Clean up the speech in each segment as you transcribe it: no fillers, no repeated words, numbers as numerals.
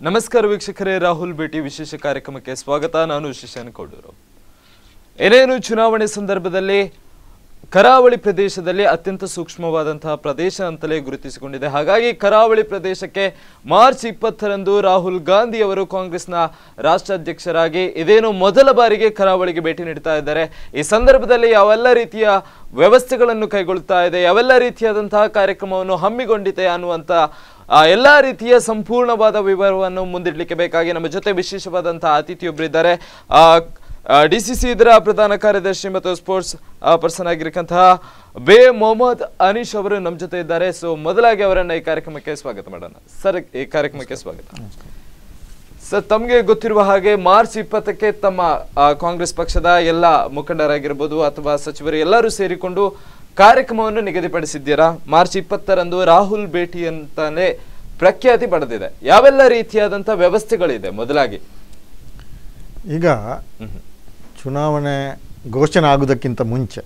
ನಮಸ್ಕಾರ ವೀಕ್ಷಕರೇ, ರಾಹುಲ್ ಭೇಟಿ ವಿಶೇಷ ಕಾರ್ಯಕ್ರಮಕ್ಕೆ ಸ್ವಾಗತ. ನಾನು ಶಿಶಾನ್ ಕೌಡೂರು. ಏನೇನು ಚುನಾವಣೆ ಸಂದರ್ಭದಲ್ಲಿ ಕರಾವಳಿ ಪ್ರದೇಶದಲ್ಲಿ ಅತ್ಯಂತ ಸೂಕ್ಷ್ಮವಾದಂತಹ ಪ್ರದೇಶ ಅಂತಲೇ ಗುರುತಿಸಿಕೊಂಡಿದೆ. ಹಾಗಾಗಿ ಕರಾವಳಿ ಪ್ರದೇಶಕ್ಕೆ ಮಾರ್ಚ್ 20ರಂದು ರಾಹುಲ್ ಗಾಂಧಿ ಅವರು ಕಾಂಗ್ರೆಸ್ನ ರಾಷ್ಟ್ರಾಧ್ಯಕ್ಷರಾಗಿ ಇದೇನು ಮೊದಲ ಬಾರಿಗೆ ಕರಾವಳಿಗೆ ಭೇಟಿ ನೀಡ್ತಾ ಇದ್ದಾರೆ. ಈ ಸಂದರ್ಭದಲ್ಲಿ ಯಾವೆಲ್ಲ ರೀತಿಯ ವ್ಯವಸ್ಥೆಗಳನ್ನು ಕೈಗೊಳ್ಳುತ್ತಾ ಇದೆ, ಯಾವೆಲ್ಲ ರೀತಿಯಾದಂತಹ ಕಾರ್ಯಕ್ರಮವನ್ನು ಹಮ್ಮಿಕೊಂಡಿದೆ ಅನ್ನುವಂಥ ಎಲ್ಲ ರೀತಿಯ ಸಂಪೂರ್ಣವಾದ ವಿವರವನ್ನು ಮುಂದಿಡಲಿಕ್ಕೆ ಬೇಕಾಗಿ ನಮ್ಮ ಜೊತೆ ವಿಶೇಷವಾದಂತಹ ಅತಿಥಿಯೊಬ್ಬರಿದ್ದಾರೆ. ಡಿಸಿಸಿ ಇದರ ಪ್ರಧಾನ ಕಾರ್ಯದರ್ಶಿ ಮತ್ತು ಸ್ಪೋರ್ಟ್ಸ್ ಪರ್ಸನ್ ಆಗಿರತಕ್ಕಂತಹ ಬೇ ಮೊಹಮ್ಮದ್ ಅನೀಶ್ ಅವರು ನಮ್ಮ ಜೊತೆ ಇದ್ದಾರೆ. ಸೊ ಮೊದಲಾಗಿ ಅವರನ್ನ ಈ ಕಾರ್ಯಕ್ರಮಕ್ಕೆ ಸ್ವಾಗತ ಮಾಡೋಣ. ಸರ್, ಈ ಕಾರ್ಯಕ್ರಮಕ್ಕೆ ಸ್ವಾಗತ. ಸರ್, ತಮಗೆ ಗೊತ್ತಿರುವ ಹಾಗೆ ಮಾರ್ಚ್ 20ಕ್ಕೆ ತಮ್ಮ ಕಾಂಗ್ರೆಸ್ ಪಕ್ಷದ ಎಲ್ಲ ಮುಖಂಡರಾಗಿರ್ಬೋದು ಅಥವಾ ಸಚಿವರು ಎಲ್ಲರೂ ಸೇರಿಕೊಂಡು ಕಾರ್ಯಕ್ರಮವನ್ನು ನಿಗದಿಪಡಿಸಿದ್ದೀರಾ. ಮಾರ್ಚ್ 20ರಂದು ರಾಹುಲ್ ಭೇಟಿ ಅಂತಾನೆ ಪ್ರಖ್ಯಾತಿ ಪಡೆದಿದೆ. ಯಾವೆಲ್ಲ ರೀತಿಯಾದಂತಹ ವ್ಯವಸ್ಥೆಗಳಿದೆ? ಮೊದಲಾಗಿ ಈಗ ಚುನಾವಣೆ ಘೋಷಣೆ ಆಗುವುದಕ್ಕಿಂತ ಮುಂಚೆ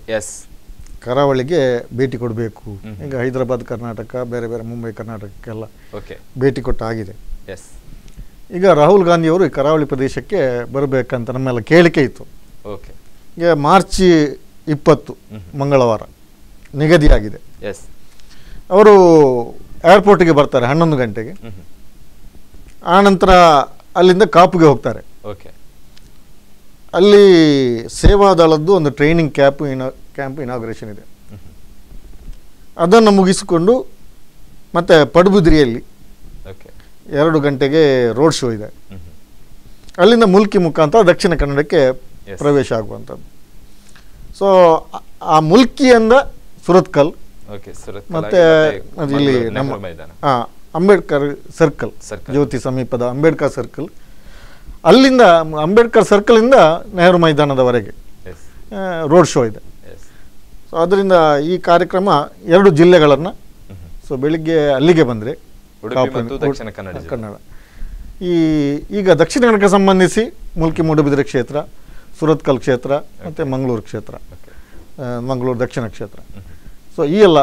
ಕರಾವಳಿಗೆ ಭೇಟಿ ಕೊಡಬೇಕು. ಈಗ ಹೈದರಾಬಾದ್, ಕರ್ನಾಟಕ, ಬೇರೆ ಬೇರೆ ಮುಂಬೈ, ಕರ್ನಾಟಕಕ್ಕೆಲ್ಲ ಭೇಟಿ ಕೊಟ್ಟಾಗಿದೆ. ಈಗ ರಾಹುಲ್ ಗಾಂಧಿ ಅವರು ಕರಾವಳಿ ಪ್ರದೇಶಕ್ಕೆ ಬರಬೇಕಂತ ನಮ್ಮೆಲ್ಲ ಕೇಳಿಕೆ ಇತ್ತು. ಈಗ ಮಾರ್ಚ್ 20 ಮಂಗಳವಾರ ನಿಗದಿಯಾಗಿದೆ. ಅವರು ಏರ್ಪೋರ್ಟಿಗೆ ಬರ್ತಾರೆ 11 ಗಂಟೆಗೆ. ಆನಂತರ ಅಲ್ಲಿಂದ ಕಾಪುಗೆ ಹೋಗ್ತಾರೆ. ಅಲ್ಲಿ ಸೇವಾದಳದ್ದು ಒಂದು ಟ್ರೈನಿಂಗ್ ಕ್ಯಾಂಪ್ ಇನಾಗ್ರೇಷನ್ ಇದೆ. ಅದನ್ನು ಮುಗಿಸಿಕೊಂಡು ಮತ್ತೆ ಪಡುಬಿದ್ರಿಯಲ್ಲಿ 2 ಗಂಟೆಗೆ ರೋಡ್ ಶೋ ಇದೆ. ಅಲ್ಲಿಂದ ಮುಲ್ಕಿ ಮುಖಾಂತರ ದಕ್ಷಿಣ ಕನ್ನಡಕ್ಕೆ ಪ್ರವೇಶ ಆಗುವಂಥದ್ದು. ಸೊ ಆ ಮುಲ್ಕಿಯಿಂದ ಸುರತ್ಕಲ್ ಮತ್ತೆ ಇಲ್ಲಿ ನಮ್ಮ ಅಂಬೇಡ್ಕರ್ ಸರ್ಕಲ್, ಜ್ಯೋತಿ ಸಮೀಪದ ಅಂಬೇಡ್ಕರ್ ಸರ್ಕಲ್, ಅಲ್ಲಿಂದ ಅಂಬೇಡ್ಕರ್ ಸರ್ಕಲಿಂದ ನೆಹರು ಮೈದಾನದವರೆಗೆ ರೋಡ್ ಶೋ ಇದೆ. ಸೊ ಅದರಿಂದ ಈ ಕಾರ್ಯಕ್ರಮ 2 ಜಿಲ್ಲೆಗಳನ್ನು, ಸೊ ಬೆಳಿಗ್ಗೆ ಅಲ್ಲಿಗೆ ಬಂದರೆ ಕನ್ನಡ, ಈಗ ದಕ್ಷಿಣ ಕನ್ನಡಕ್ಕೆ ಸಂಬಂಧಿಸಿ ಮುಲ್ಕಿ ಮೂಡುಬಿದಿರೆ ಕ್ಷೇತ್ರ, ಸುರತ್ಕಲ್ ಕ್ಷೇತ್ರ ಮತ್ತು ಮಂಗಳೂರು ಕ್ಷೇತ್ರ, ಮಂಗಳೂರು ದಕ್ಷಿಣ ಕ್ಷೇತ್ರ. ಸೊ ಈ ಎಲ್ಲ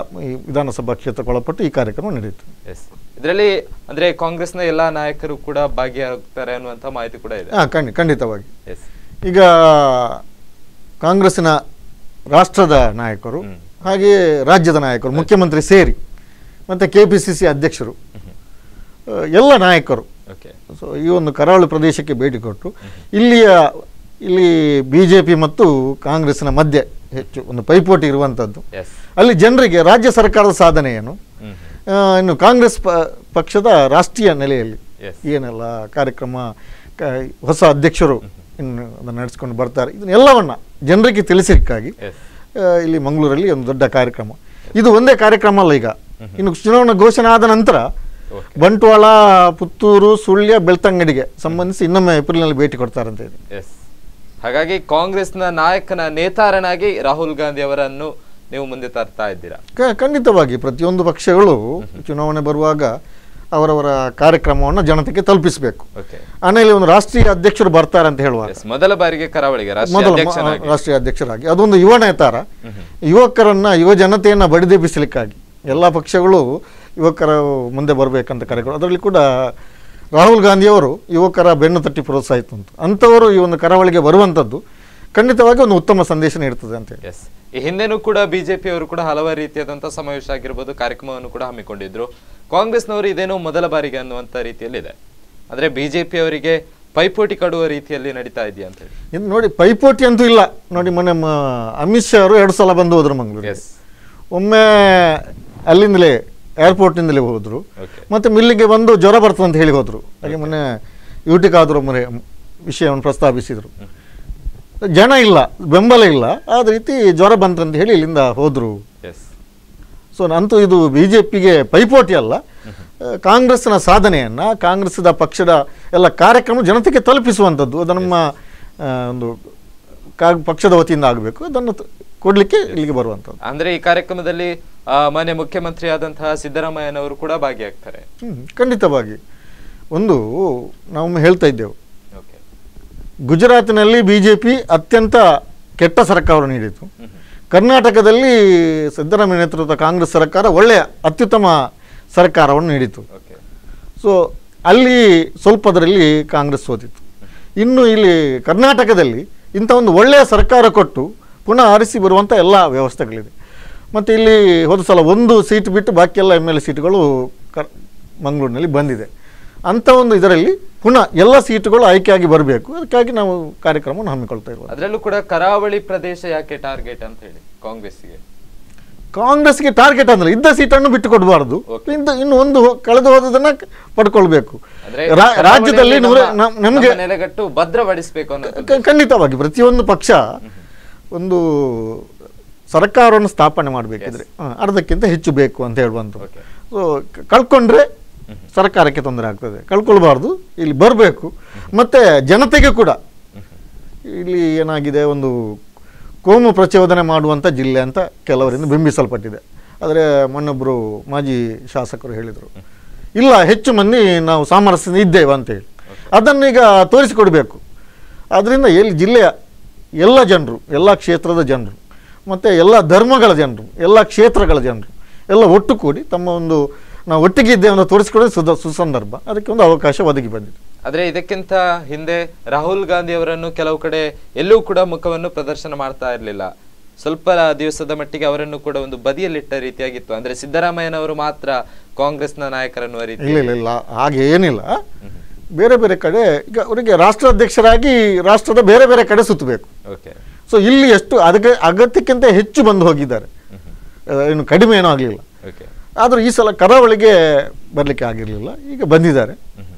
ವಿಧಾನಸಭಾ ಕ್ಷೇತ್ರಕ್ಕೆ ಒಳಪಟ್ಟು ಈ ಕಾರ್ಯಕ್ರಮ ನಡೆಯಿತು. ಇದರಲ್ಲಿ ಅಂದ್ರೆ ಕಾಂಗ್ರೆಸ್ನ ಎಲ್ಲ ನಾಯಕರು ಕೂಡ ಭಾಗಿಯಾಗ್ತಾರೆ ಅನ್ನುವಂಥ ಮಾಹಿತಿ ಕೂಡ ಇದೆ. ಖಂಡಿತವಾಗಿ. ಈಗ ಕಾಂಗ್ರೆಸ್ಸಿನ ರಾಷ್ಟ್ರದ ನಾಯಕರು ಹಾಗೆಯೇ ರಾಜ್ಯದ ನಾಯಕರು, ಮುಖ್ಯಮಂತ್ರಿ ಸೇರಿ ಮತ್ತು KPCC ಅಧ್ಯಕ್ಷರು, ಎಲ್ಲ ನಾಯಕರು ಸೊ ಈ ಒಂದು ಕರಾವಳಿ ಪ್ರದೇಶಕ್ಕೆ ಭೇಟಿ ಕೊಟ್ಟು ಇಲ್ಲಿ BJP ಮತ್ತು ಕಾಂಗ್ರೆಸ್ಸಿನ ಮಧ್ಯೆ ಹೆಚ್ಚು ಒಂದು ಪೈಪೋಟಿ ಇರುವಂಥದ್ದು. ಅಲ್ಲಿ ಜನರಿಗೆ ರಾಜ್ಯ ಸರ್ಕಾರದ ಸಾಧನೆ ಏನು, ಇನ್ನು ಕಾಂಗ್ರೆಸ್ ಪಕ್ಷದ ರಾಷ್ಟ್ರೀಯ ನೆಲೆಯಲ್ಲಿ ಏನೆಲ್ಲ ಕಾರ್ಯಕ್ರಮ, ಹೊಸ ಅಧ್ಯಕ್ಷರು ಇನ್ನು ಅದನ್ನು ನಡೆಸ್ಕೊಂಡು ಬರ್ತಾರೆ, ಇದನ್ನೆಲ್ಲವನ್ನು ಜನರಿಗೆ ತಿಳಿಸಲಿಕ್ಕಾಗಿ ಇಲ್ಲಿ ಮಂಗಳೂರಲ್ಲಿ ಒಂದು ದೊಡ್ಡ ಕಾರ್ಯಕ್ರಮ. ಇದು ಒಂದೇ ಕಾರ್ಯಕ್ರಮ ಅಲ್ಲ. ಈಗ ಇನ್ನು ಚುನಾವಣಾ ಘೋಷಣೆ ಆದ ನಂತರ ಬಂಟ್ವಾಳ, ಪುತ್ತೂರು, ಸುಳ್ಯ, ಬೆಳ್ತಂಗಡಿಗೆ ಸಂಬಂಧಿಸಿ ಇನ್ನೊಮ್ಮೆ ಏಪ್ರಿಲ್ನಲ್ಲಿ ಭೇಟಿ ಕೊಡ್ತಾರಂತ ಇದೆ. ಹಾಗಾಗಿ ಕಾಂಗ್ರೆಸ್ನ ನಾಯಕನ ನೇತಾರನಾಗಿ ರಾಹುಲ್ ಗಾಂಧಿ ಅವರನ್ನು ನೀವು ಮುಂದೆ ತರ್ತಾ ಇದ್ದೀರಾ? ಖಂಡಿತವಾಗಿ. ಪ್ರತಿಯೊಂದು ಪಕ್ಷಗಳು ಚುನಾವಣೆ ಬರುವಾಗ ಅವರವರ ಕಾರ್ಯಕ್ರಮವನ್ನು ಜನತೆಗೆ ತಲುಪಿಸಬೇಕು. ಆಮೇಲೆ ಒಂದು ರಾಷ್ಟ್ರೀಯ ಅಧ್ಯಕ್ಷರು ಬರ್ತಾರೆ ಅಂತ ಹೇಳುವಾಗ ಮೊದಲ ಬಾರಿಗೆ ಕರಾವಳಿಗೆ ರಾಷ್ಟ್ರೀಯ ಅಧ್ಯಕ್ಷರಾಗಿ ಅದೊಂದು ಯುವ ನೇತಾರ, ಯುವಕರನ್ನ, ಯುವ ಜನತೆಯನ್ನು ಬಡಿದೆಬ್ಬಿಸಲಿಕ್ಕಾಗಿ ಎಲ್ಲ ಪಕ್ಷಗಳು ಯುವಕರ ಮುಂದೆ ಬರಬೇಕಂತ ಕಾರ್ಯಕ್ರಮ. ಅದರಲ್ಲಿ ಕೂಡ ರಾಹುಲ್ ಗಾಂಧಿಯವರು ಯುವಕರ ಬೆನ್ನು ತಟ್ಟಿ ಪ್ರೋತ್ಸಾಹಿತು ಅಂಥವರು ಈ ಒಂದು ಕರಾವಳಿಗೆ ಬರುವಂಥದ್ದು ಖಂಡಿತವಾಗಿ ಒಂದು ಉತ್ತಮ ಸಂದೇಶ ನೀಡುತ್ತದೆ ಅಂತ ಹೇಳಿ. ಈ ಹಿಂದೆನೂ ಕೂಡ BJP ಅವರು ಕೂಡ ಹಲವಾರು ರೀತಿಯಾದಂತಹ ಸಮಾವೇಶ ಆಗಿರ್ಬೋದು, ಕಾರ್ಯಕ್ರಮವನ್ನು ಕೂಡ ಹಮ್ಮಿಕೊಂಡಿದ್ರು. ಕಾಂಗ್ರೆಸ್ನವರು ಇದೇನೋ ಮೊದಲ ಬಾರಿಗೆ ಅನ್ನುವಂಥ ರೀತಿಯಲ್ಲಿ ಇದೆ. ಆದರೆ BJP ಅವರಿಗೆ ಪೈಪೋಟಿ ಕೊಡುವ ರೀತಿಯಲ್ಲಿ ನಡೀತಾ ಇದೆಯಾ ಅಂತ ಹೇಳಿ. ಇನ್ನು ನೋಡಿ, ಪೈಪೋಟಿ ಅಂತೂ ಇಲ್ಲ. ನೋಡಿ, ಮೊನ್ನೆ ಅಮಿತ್ ಶಾ ಅವರು 2 ಸಲ ಬಂದು ಹೋದ್ರು ಮಂಗಳೂರು. ಒಮ್ಮೆ ಅಲ್ಲಿಂದಲೇ ಏರ್ಪೋರ್ಟ್ನಿಂದಲೇ ಹೋದ್ರು, ಮತ್ತೆ ಮಿಲ್ಲಿಗೆ ಬಂದು ಜ್ವರ ಬರ್ತದೆ ಅಂತ ಹೇಳಿ ಹೋದ್ರು. ಹಾಗೆ ಮೊನ್ನೆ ಯುಟಿಕಾದ್ರು ವಿಷಯವನ್ನು ಪ್ರಸ್ತಾಪಿಸಿದ್ರು. ಜನ ಇಲ್ಲ, ಬೆಂಬಲ ಇಲ್ಲ, ಆದ ರೀತಿ ಜ್ವರ ಬಂತಂತ ಹೇಳಿ ಇಲ್ಲಿಂದ ಹೋದ್ರು. ಸೊ ಅಂತೂ ಇದು BJPಗೆ ಪೈಪೋಟಿ ಅಲ್ಲ, ಕಾಂಗ್ರೆಸ್ನ ಸಾಧನೆಯನ್ನು, ಕಾಂಗ್ರೆಸ್ದ ಪಕ್ಷದ ಎಲ್ಲ ಕಾರ್ಯಕ್ರಮ ಜನತೆಗೆ ತಲುಪಿಸುವಂಥದ್ದು. ಅದು ನಮ್ಮ ಒಂದು ಪಕ್ಷದ ವತಿಯಿಂದ ಆಗಬೇಕು. ಅದನ್ನು ಕೊಡ್ಲಿಕ್ಕೆ ಇಲ್ಲಿಗೆ ಬರುವಂಥದ್ದು. ಅಂದ್ರೆ ಈ ಕಾರ್ಯಕ್ರಮದಲ್ಲಿ ಮಾನ್ಯ ಮುಖ್ಯಮಂತ್ರಿ ಆದಂತಹ ಸಿದ್ದರಾಮಯ್ಯನವರು ಕೂಡ ಭಾಗಿಯಾಗ್ತಾರೆ. ಖಂಡಿತವಾಗಿ. ಒಂದು ನಾವು ಹೇಳ್ತಾ ಇದ್ದೆವು, ಗುಜರಾತಿನಲ್ಲಿ BJP ಅತ್ಯಂತ ಕೆಟ್ಟ ಸರ್ಕಾರ ನೀಡಿತು. ಕರ್ನಾಟಕದಲ್ಲಿ ಸಿದ್ದರಾಮಯ್ಯ ನೇತೃತ್ವದ ಕಾಂಗ್ರೆಸ್ ಸರ್ಕಾರ ಒಳ್ಳೆಯ ಅತ್ಯುತ್ತಮ ಸರ್ಕಾರವನ್ನು ನೀಡಿತು. ಸೊ ಅಲ್ಲಿ ಸ್ವಲ್ಪದರಲ್ಲಿ ಕಾಂಗ್ರೆಸ್ ಸೋತಿತ್ತು. ಇನ್ನು ಇಲ್ಲಿ ಕರ್ನಾಟಕದಲ್ಲಿ ಇಂಥ ಒಂದು ಒಳ್ಳೆಯ ಸರ್ಕಾರ ಕೊಟ್ಟು ಪುನಃ ಆರಿಸಿ ಬರುವಂಥ ಎಲ್ಲ ವ್ಯವಸ್ಥೆಗಳಿದೆ. ಮತ್ತು ಇಲ್ಲಿ ಹೋದ ಸಲ ಒಂದು ಸೀಟ್ ಬಿಟ್ಟು ಬಾಕಿ ಎಲ್ಲ MLA ಸೀಟುಗಳು ಮಂಗಳೂರಿನಲ್ಲಿ ಬಂದಿದೆ. ಅಂಥ ಒಂದು ಇದರಲ್ಲಿ ಪುನಃ ಎಲ್ಲ ಸೀಟುಗಳು ಆಯ್ಕೆಯಾಗಿ ಬರಬೇಕು. ಅದಕ್ಕಾಗಿ ನಾವು ಕಾರ್ಯಕ್ರಮವನ್ನು ಹಮ್ಮಿಕೊಳ್ತಾ ಇರುವುದು. ಅದರಲ್ಲೂ ಕೂಡ ಕರಾವಳಿ ಪ್ರದೇಶ ಯಾಕೆ ಟಾರ್ಗೆಟ್ ಅಂತ ಹೇಳಿ ಕಾಂಗ್ರೆಸ್ಗೆ ಟಾರ್ಗೆಟ್ ಅಂದ್ರೆ ಇದ್ದ ಸೀಟನ್ನು ಬಿಟ್ಟು ಕೊಡಬಾರ್ದು, ಇನ್ನು ಒಂದು ಕಳೆದು ಹೋದದನ್ನ ಪಡ್ಕೊಳ್ಬೇಕು. ರಾಜ್ಯದಲ್ಲಿ ನಮಗೆ ಭದ್ರಪಡಿಸಬೇಕು ಖಂಡಿತವಾಗಿ ಪ್ರತಿಯೊಂದು ಪಕ್ಷ ಒಂದು ಸರ್ಕಾರವನ್ನು ಸ್ಥಾಪನೆ ಮಾಡಬೇಕಿದ್ರೆ ಅರ್ಧಕ್ಕಿಂತ ಹೆಚ್ಚು ಬೇಕು ಅಂತ ಹೇಳುವಂಥದ್ದು. ಸೊ ಕಳ್ಕೊಂಡ್ರೆ ಸರ್ಕಾರಕ್ಕೆ ತೊಂದರೆ ಆಗ್ತದೆ, ಕಳ್ಕೊಳ್ಬಾರ್ದು, ಇಲ್ಲಿ ಬರಬೇಕು. ಮತ್ತು ಜನತೆಗೆ ಕೂಡ ಇಲ್ಲಿ ಏನಾಗಿದೆ, ಒಂದು ಕೋಮು ಪ್ರಚೋದನೆ ಮಾಡುವಂಥ ಜಿಲ್ಲೆ ಅಂತ ಕೆಲವರಿಂದ ಬಿಂಬಿಸಲ್ಪಟ್ಟಿದೆ. ಆದರೆ ಮೊನ್ನೊಬ್ಬರು ಮಾಜಿ ಶಾಸಕರು ಹೇಳಿದರು, ಇಲ್ಲ ಹೆಚ್ಚು ಮಂದಿ ನಾವು ಸಾಮರಸ್ಯದಿಂದ ಇದ್ದೇವೆ ಅಂತೇಳಿ. ಅದನ್ನೀಗ ತೋರಿಸಿಕೊಡ್ಬೇಕು. ಆದ್ದರಿಂದ ಎಲ್ಲಿ ಜಿಲ್ಲೆಯ ಎಲ್ಲ ಜನರು, ಎಲ್ಲ ಕ್ಷೇತ್ರದ ಜನರು ಮತ್ತು ಎಲ್ಲ ಧರ್ಮಗಳ ಜನರು, ಎಲ್ಲ ಕ್ಷೇತ್ರಗಳ ಜನರು ಎಲ್ಲ ಒಟ್ಟು ಕೂಡಿ ತಮ್ಮ ಒಂದು ನಾವು ಒಟ್ಟಿಗೆ ಇದ್ದೇವೆ ಅಂತ ತೋರಿಸಿಕೊಡೋದು ಸುಸಂದರ್ಭ. ಅದಕ್ಕೆ ಒಂದು ಅವಕಾಶ ಒದಗಿ ಬಂದಿದೆ. ಆದರೆ ಇದಕ್ಕಿಂತ ಹಿಂದೆ ರಾಹುಲ್ ಗಾಂಧಿ ಅವರನ್ನು ಕೆಲವು ಕಡೆ ಎಲ್ಲೂ ಕೂಡ ಮುಖವನ್ನು ಪ್ರದರ್ಶನ ಮಾಡ್ತಾ ಇರಲಿಲ್ಲ. ಸ್ವಲ್ಪ ದಿವಸದ ಮಟ್ಟಿಗೆ ಅವರನ್ನು ಕೂಡ ಒಂದು ಬದಿಯಲ್ಲಿಟ್ಟ ರೀತಿಯಾಗಿತ್ತು. ಅಂದ್ರೆ ಸಿದ್ದರಾಮಯ್ಯನವರು ಮಾತ್ರ ಕಾಂಗ್ರೆಸ್ನ ನಾಯಕರನ್ನು ಇಲ್ಲ, ಹಾಗೆ ಏನಿಲ್ಲ. ಬೇರೆ ಬೇರೆ ಕಡೆ ಈಗ ಅವರಿಗೆ ರಾಷ್ಟ್ರಾಧ್ಯಕ್ಷರಾಗಿ ರಾಷ್ಟ್ರದ ಬೇರೆ ಬೇರೆ ಕಡೆ ಸುತ್ತಬೇಕು. ಸೊ ಇಲ್ಲಿ ಎಷ್ಟು ಅದಕ್ಕೆ ಅಗತ್ಯಕ್ಕಿಂತ ಹೆಚ್ಚು ಬಂದು ಹೋಗಿದ್ದಾರೆ, ಇನ್ನು ಕಡಿಮೆ ಏನೂ ಆಗಲಿಲ್ಲ. ಆದರೂ ಈ ಸಲ ಕರಾವಳಿಗೆ ಬರಲಿಕ್ಕೆ ಆಗಿರಲಿಲ್ಲ, ಈಗ ಬಂದಿದ್ದಾರೆ.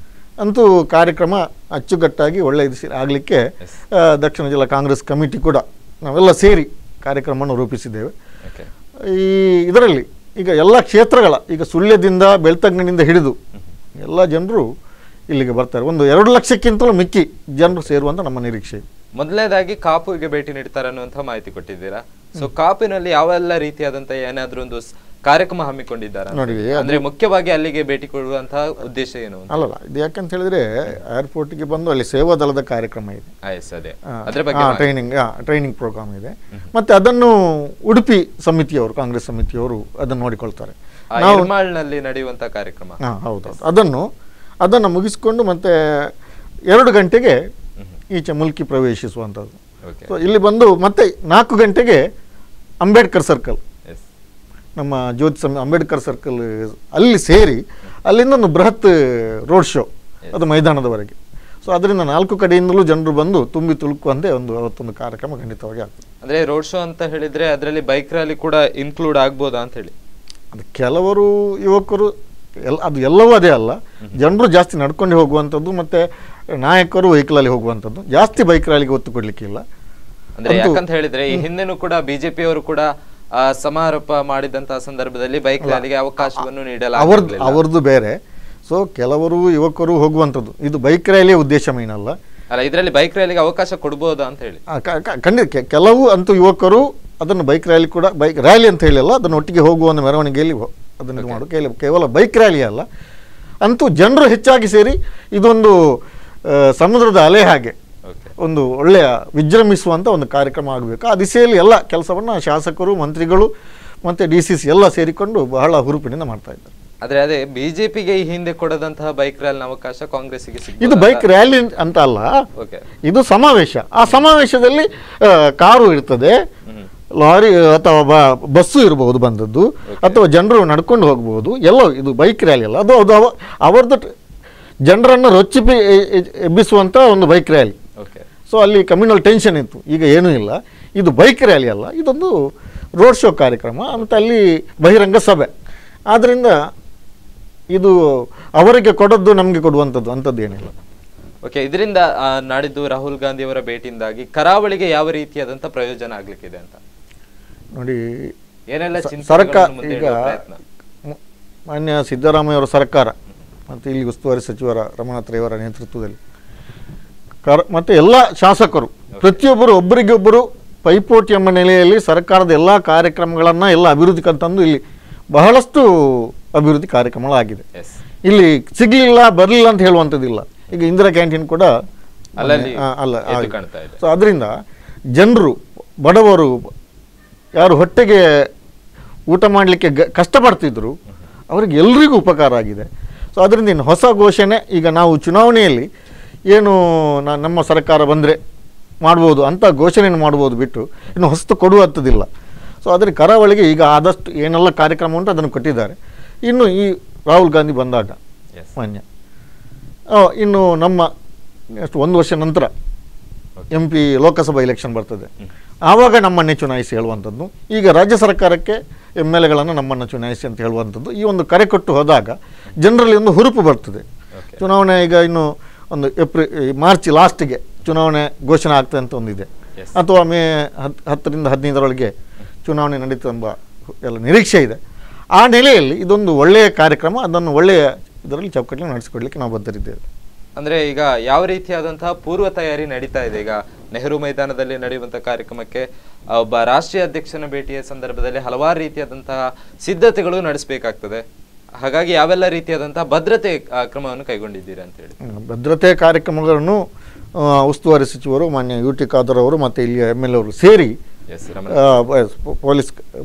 ಅಂತೂ ಕಾರ್ಯಕ್ರಮ ಅಚ್ಚುಕಟ್ಟಾಗಿ ಒಳ್ಳೆಯ ಆಗಲಿಕ್ಕೆ ದಕ್ಷಿಣ ಜಿಲ್ಲಾ ಕಾಂಗ್ರೆಸ್ ಕಮಿಟಿ ಕೂಡ ನಾವೆಲ್ಲ ಸೇರಿ ಕಾರ್ಯಕ್ರಮವನ್ನು ರೂಪಿಸಿದ್ದೇವೆ. ಈ ಇದರಲ್ಲಿ ಈಗ ಎಲ್ಲ ಕ್ಷೇತ್ರಗಳ, ಈಗ ಸುಳ್ಯದಿಂದ ಬೆಳ್ತಂಗಡಿಯಿಂದ ಹಿಡಿದು ಎಲ್ಲ ಜನರು ಇಲ್ಲಿಗೆ ಬರ್ತಾರೆ. ಒಂದು 2 ಲಕ್ಷಕ್ಕಿಂತಲೂ ಮಿಕ್ಕಿ ಜನರು ಸೇರುವಂತ ನಮ್ಮ ನಿರೀಕ್ಷೆ. ಮೊದಲನೇದಾಗಿ ಕಾಪುಗೆ ಭೇಟಿ ನೀಡ್ತಾರೆ ಅನ್ನುವಂಥ ಮಾಹಿತಿ ಕೊಟ್ಟಿದ್ದೀರಾ. ಸೊ ಕಾಪಿನಲ್ಲಿ ಯಾವೆಲ್ಲ ರೀತಿಯಾದಂಥ ಏನಾದರೂ ಒಂದು ಕಾರ್ಯಕ್ರಮ ಹಮ್ಮಿಕೊಂಡಿದ್ದಾರೆ ನೋಡಿ, ಅಂದ್ರೆ ಮುಖ್ಯವಾಗಿ ಅಲ್ಲಿಗೆ ಭೇಟಿ ಕೊಡುವಂತಹ ಉದ್ದೇಶ ಏನು? ಅಲ್ಲಲ್ಲ, ಇದು ಯಾಕಂತ ಹೇಳಿದ್ರೆ ಏರ್ಪೋರ್ಟ್ಗೆ ಬಂದು ಅಲ್ಲಿ ಸೇವಾದಳದ ಕಾರ್ಯಕ್ರಮ ಇದೆ, ಟ್ರೈನಿಂಗ್ ಪ್ರೋಗ್ರಾಮ್ ಇದೆ. ಮತ್ತೆ ಅದನ್ನು ಉಡುಪಿ ಸಮಿತಿಯವರು, ಕಾಂಗ್ರೆಸ್ ಸಮಿತಿಯವರು ಅದನ್ನು ನೋಡಿಕೊಳ್ತಾರೆ. ನಲ್ಲಿ ನಡೆಯುವಂತ ಕಾರ್ಯಕ್ರಮ. ಹೌದೌದು, ಅದನ್ನು ಮುಗಿಸ್ಕೊಂಡು ಮತ್ತೆ 2 ಗಂಟೆಗೆ ಈಚೆ ಮುಲ್ಕಿ ಪ್ರವೇಶಿಸುವಂಥದ್ದು. ಸೊ ಇಲ್ಲಿ ಬಂದು ಮತ್ತೆ 4 ಗಂಟೆಗೆ ಅಂಬೇಡ್ಕರ್ ಸರ್ಕಲ್, ನಮ್ಮ ಜ್ಯೋತಿ ಅಂಬೇಡ್ಕರ್ ಸರ್ಕಲ್ ಅಲ್ಲಿ ಸೇರಿ ಅಲ್ಲಿಂದ ಒಂದು ಬೃಹತ್ ರೋಡ್ ಶೋ, ಅದು ಮೈದಾನದವರೆಗೆ. ಸೊ ಅದರಿಂದ 4 ಕಡೆಯಿಂದಲೂ ಜನರು ಬಂದು ತುಂಬಿ ತುಳುಕುವಂತೆ ಅವತ್ತೊಂದು ಕಾರ್ಯಕ್ರಮ ಖಂಡಿತವಾಗಿ ಆಗ್ತದೆ. ಅಂದ್ರೆ ರೋಡ್ ಶೋ ಅಂತ ಹೇಳಿದ್ರೆ ಅದರಲ್ಲಿ ಬೈಕ್ ರ್ಯಾಲಿ ಕೂಡ ಇನ್ಕ್ಲೂಡ್ ಆಗ್ಬೋದಾ ಅಂತ ಹೇಳಿ? ಅದು ಕೆಲವರು ಯುವಕರು ಅದು ಎಲ್ಲವೂ ಅದೇ ಅಲ್ಲ, ಜನರು ಜಾಸ್ತಿ ನಡ್ಕೊಂಡು ಹೋಗುವಂಥದ್ದು ಮತ್ತೆ ನಾಯಕರು ವೆಹಿಕಲಲ್ಲಿ ಹೋಗುವಂಥದ್ದು, ಜಾಸ್ತಿ ಬೈಕ್ ರ್ಯಾಲಿಗೆ ಒತ್ತು ಕೊಡ್ಲಿಕ್ಕಿಲ್ಲ. ಅಂದ್ರೆ ಯಾಕಂತ ಹೇಳಿದ್ರೆ ಈ ಹಿಂದೆನೂ ಕೂಡ ಬಿಜೆಪಿಯವರು ಕೂಡ ಸಮಾರೋಪ ಮಾಡಿದಂತಹ ಸಂದರ್ಭದಲ್ಲಿ ಬೈಕ್ ರ್ಯಾಲಿಗೆ ಅವಕಾಶವನ್ನು ನೀಡಲಾಗಿರಲಿಲ್ಲ. ಅವರದ್ದು ಬೇರೆ. ಸೊ ಕೆಲವರು ಯುವಕರು ಹೋಗುವಂಥದ್ದು, ಇದು ಬೈಕ್ ರ್ಯಾಲಿಯ ಉದ್ದೇಶ ಏನಲ್ಲ. ಅಲ್ಲ, ಇದರಲ್ಲಿ ಬೈಕ್ ರ್ಯಾಲಿಗೆ ಅವಕಾಶ ಕೊಡ್ಬೋದಾ ಅಂತ ಹೇಳಿ ಖಂಡಿತ ಕೆಲವು ಅಂತೂ ಯುವಕರು ಅದನ್ನು ಬೈಕ್ ರ್ಯಾಲಿ ಕೂಡ, ಬೈಕ್ ರ್ಯಾಲಿ ಅಂತ ಹೇಳಿಲ್ಲ, ಅದನ್ನು ಒಟ್ಟಿಗೆ ಹೋಗುವ ಒಂದು ಮೆರವಣಿಗೆಯಲ್ಲಿ ಅದನ್ನು ಮಾಡು. ಕೇವಲ ಬೈಕ್ ರ್ಯಾಲಿ ಅಲ್ಲ, ಅಂತೂ ಜನರು ಹೆಚ್ಚಾಗಿ ಸೇರಿ ಇದೊಂದು ಸಮುದ್ರದ ಅಲೆ ಹಾಗೆ ಒಂದು ಒಳ್ಳೆಯ ವಿಜೃಂಭಿಸುವಂಥ ಒಂದು ಕಾರ್ಯಕ್ರಮ ಆಗಬೇಕು. ಆ ದಿಸೆಯಲ್ಲಿ ಎಲ್ಲ ಕೆಲಸವನ್ನು ಶಾಸಕರು, ಮಂತ್ರಿಗಳು ಮತ್ತು DCC ಎಲ್ಲ ಸೇರಿಕೊಂಡು ಬಹಳ ಹುರುಪಿನಿಂದ ಮಾಡ್ತಾ ಇದ್ದಾರೆ. ಆದರೆ ಅದೇ ಬಿಜೆಪಿಗೆ ಈ ಹಿಂದೆ ಕೊಡದಂತಹ ಬೈಕ್ ರ್ಯಾಲಿನ ಅವಕಾಶ ಕಾಂಗ್ರೆಸ್ಗೆ ಸಿಕ್ಕಿದೆ. ಇದು ಬೈಕ್ ರ್ಯಾಲಿ ಅಂತ ಅಲ್ಲ, ಇದು ಸಮಾವೇಶ. ಆ ಸಮಾವೇಶದಲ್ಲಿ ಕಾರು ಇರ್ತದೆ, ಲಾರಿ ಅಥವಾ ಬಸ್ಸು ಇರಬಹುದು ಬಂದದ್ದು, ಅಥವಾ ಜನರು ನಡ್ಕೊಂಡು ಹೋಗ್ಬೋದು, ಎಲ್ಲೋ. ಇದು ಬೈಕ್ ರ್ಯಾಲಿ ಅಲ್ಲ, ಅದು ಅವರದ್ದು ಜನರನ್ನು ಎಬ್ಬಿಸುವಂಥ ಒಂದು ಬೈಕ್ ರ್ಯಾಲಿ. ಸೊ ಅಲ್ಲಿ ಕಮ್ಯುನಲ್ ಟೆನ್ಷನ್ ಇತ್ತು, ಈಗ ಏನೂ ಇಲ್ಲ. ಇದು ಬೈಕ್ ರ್ಯಾಲಿ ಅಲ್ಲ, ಇದೊಂದು ರೋಡ್ ಶೋ ಕಾರ್ಯಕ್ರಮ, ಮತ್ತು ಅಲ್ಲಿ ಬಹಿರಂಗ ಸಭೆ. ಆದ್ದರಿಂದ ಇದು ಅವರಿಗೆ ಕೊಡೋದು ನಮಗೆ ಕೊಡುವಂಥದ್ದು ಅಂಥದ್ದು ಏನಿಲ್ಲ. ಓಕೆ, ಇದರಿಂದ ನಾಡಿದ್ದು ರಾಹುಲ್ ಗಾಂಧಿ ಅವರ ಭೇಟಿಯಿಂದಾಗಿ ಕರಾವಳಿಗೆ ಯಾವ ರೀತಿಯಾದಂಥ ಪ್ರಯೋಜನ ಆಗಲಿಕ್ಕಿದೆ ಅಂತ ನೋಡಿ. ಏನೆಲ್ಲ ಸರ್ಕಾರ ಈಗ ಮಾನ್ಯ ಸಿದ್ದರಾಮಯ್ಯ ಅವರ ಸರ್ಕಾರ ಮತ್ತು ಇಲ್ಲಿ ಉಸ್ತುವಾರಿ ಸಚಿವರ ರಮನಾಥ್ ರೈ ಅವರ ನೇತೃತ್ವದಲ್ಲಿ ಮತ್ತು ಎಲ್ಲ ಶಾಸಕರು ಪ್ರತಿಯೊಬ್ಬರು ಒಬ್ಬರಿಗೊಬ್ಬರು ಪೈಪೋಟಿ ಎಂಬ ನೆಲೆಯಲ್ಲಿ ಸರ್ಕಾರದ ಎಲ್ಲ ಕಾರ್ಯಕ್ರಮಗಳನ್ನು, ಎಲ್ಲ ಅಭಿವೃದ್ಧಿ ತಂದು ಇಲ್ಲಿ ಬಹಳಷ್ಟು ಅಭಿವೃದ್ಧಿ ಕಾರ್ಯಕ್ರಮಗಳಾಗಿದೆ. ಇಲ್ಲಿ ಸಿಗಲಿಲ್ಲ ಬರಲಿಲ್ಲ ಅಂತ ಹೇಳುವಂಥದ್ದಿಲ್ಲ. ಈಗ ಇಂದಿರಾ ಕ್ಯಾಂಟೀನ್ ಕೂಡ ಅಲ್ಲ. ಸೊ ಅದರಿಂದ ಜನರು, ಬಡವರು, ಯಾರು ಹೊಟ್ಟೆಗೆ ಊಟ ಮಾಡಲಿಕ್ಕೆ ಕಷ್ಟಪಡ್ತಿದ್ರು, ಅವರಿಗೆ ಎಲ್ರಿಗೂ ಉಪಕಾರ ಆಗಿದೆ. ಸೊ ಅದರಿಂದ ಇನ್ನು ಹೊಸ ಘೋಷಣೆ ಈಗ ನಾವು ಚುನಾವಣೆಯಲ್ಲಿ ಏನು ನಮ್ಮ ಸರ್ಕಾರ ಬಂದರೆ ಮಾಡ್ಬೋದು ಅಂತ ಘೋಷಣೆಯನ್ನು ಮಾಡ್ಬೋದು ಬಿಟ್ಟು ಇನ್ನು ಹೊಸತು ಕೊಡುವಂಥದ್ದಿಲ್ಲ. ಸೊ ಅದರ ಕರಾವಳಿಗೆ ಈಗ ಆದಷ್ಟು ಏನೆಲ್ಲ ಕಾರ್ಯಕ್ರಮ ಉಂಟು ಅದನ್ನು ಕೊಟ್ಟಿದ್ದಾರೆ. ಇನ್ನು ಈ ರಾಹುಲ್ ಗಾಂಧಿ ಬಂದಾಗ ಮಾನ್ಯ ಇನ್ನು ನಮ್ಮ ಎಷ್ಟು 1 ವರ್ಷ ನಂತರ MP ಲೋಕಸಭಾ ಎಲೆಕ್ಷನ್ ಬರ್ತದೆ, ಆವಾಗ ನಮ್ಮನ್ನೇ ಚುನಾಯಿಸಿ ಹೇಳುವಂಥದ್ದು. ಈಗ ರಾಜ್ಯ ಸರ್ಕಾರಕ್ಕೆ MLAಗಳನ್ನು ನಮ್ಮನ್ನು ಚುನಾಯಿಸಿ ಅಂತ ಹೇಳುವಂಥದ್ದು ಈ ಒಂದು ಕರೆ ಕೊಟ್ಟು ಹೋದಾಗ ಜನರಲ್ಲಿ ಒಂದು ಹುರುಪು ಬರ್ತದೆ. ಚುನಾವಣೆ ಈಗ ಇನ್ನು ಒಂದು ಮಾರ್ಚ್ ಲಾಸ್ಟಿಗೆ ಚುನಾವಣೆ ಘೋಷಣೆ ಆಗ್ತದೆ ಅಂತ ಒಂದಿದೆ, ಅಥವಾ ಮೇ 10ರಿಂದ 15ರೊಳಗೆ ಚುನಾವಣೆ ನಡೀತದೆ ಎಂಬ ಎಲ್ಲ ನಿರೀಕ್ಷೆ ಇದೆ. ಆ ನೆಲೆಯಲ್ಲಿ ಇದೊಂದು ಒಳ್ಳೆಯ ಕಾರ್ಯಕ್ರಮ, ಅದನ್ನು ಒಳ್ಳೆಯ ಇದರಲ್ಲಿ ಚೌಕಟ್ಟಲ್ಲಿ ನಡೆಸಿಕೊಡ್ಲಿಕ್ಕೆ ನಾವು ಬದ್ಧರಿದ್ದೇವೆ. ಅಂದ್ರೆ ಈಗ ಯಾವ ರೀತಿಯಾದಂತಹ ಪೂರ್ವ ತಯಾರಿ ನಡೀತಾ ಇದೆ? ಈಗ ನೆಹರು ಮೈದಾನದಲ್ಲಿ ನಡೆಯುವಂತಹ ಕಾರ್ಯಕ್ರಮಕ್ಕೆ ಒಬ್ಬ ರಾಷ್ಟ್ರೀಯ ಅಧ್ಯಕ್ಷನ ಭೇಟಿಯ ಸಂದರ್ಭದಲ್ಲಿ ಹಲವಾರು ರೀತಿಯಾದಂತಹ ಸಿದ್ಧತೆಗಳು ನಡೆಸಬೇಕಾಗ್ತದೆ. ಹಾಗಾಗಿ ಯಾವೆಲ್ಲ ರೀತಿಯಾದಂತಹ ಭದ್ರತೆ ಕ್ರಮವನ್ನು ಕೈಗೊಂಡಿದ್ದೀರಿ ಅಂತ ಹೇಳಿ? ಭದ್ರತೆ ಕಾರ್ಯಕ್ರಮಗಳನ್ನು ಉಸ್ತುವಾರಿ ಸಚಿವರು ಮಾನ್ಯ UT ಖಾದರ್ ಅವರು ಮತ್ತು ಇಲ್ಲಿಯ MLA ಅವರು ಸೇರಿ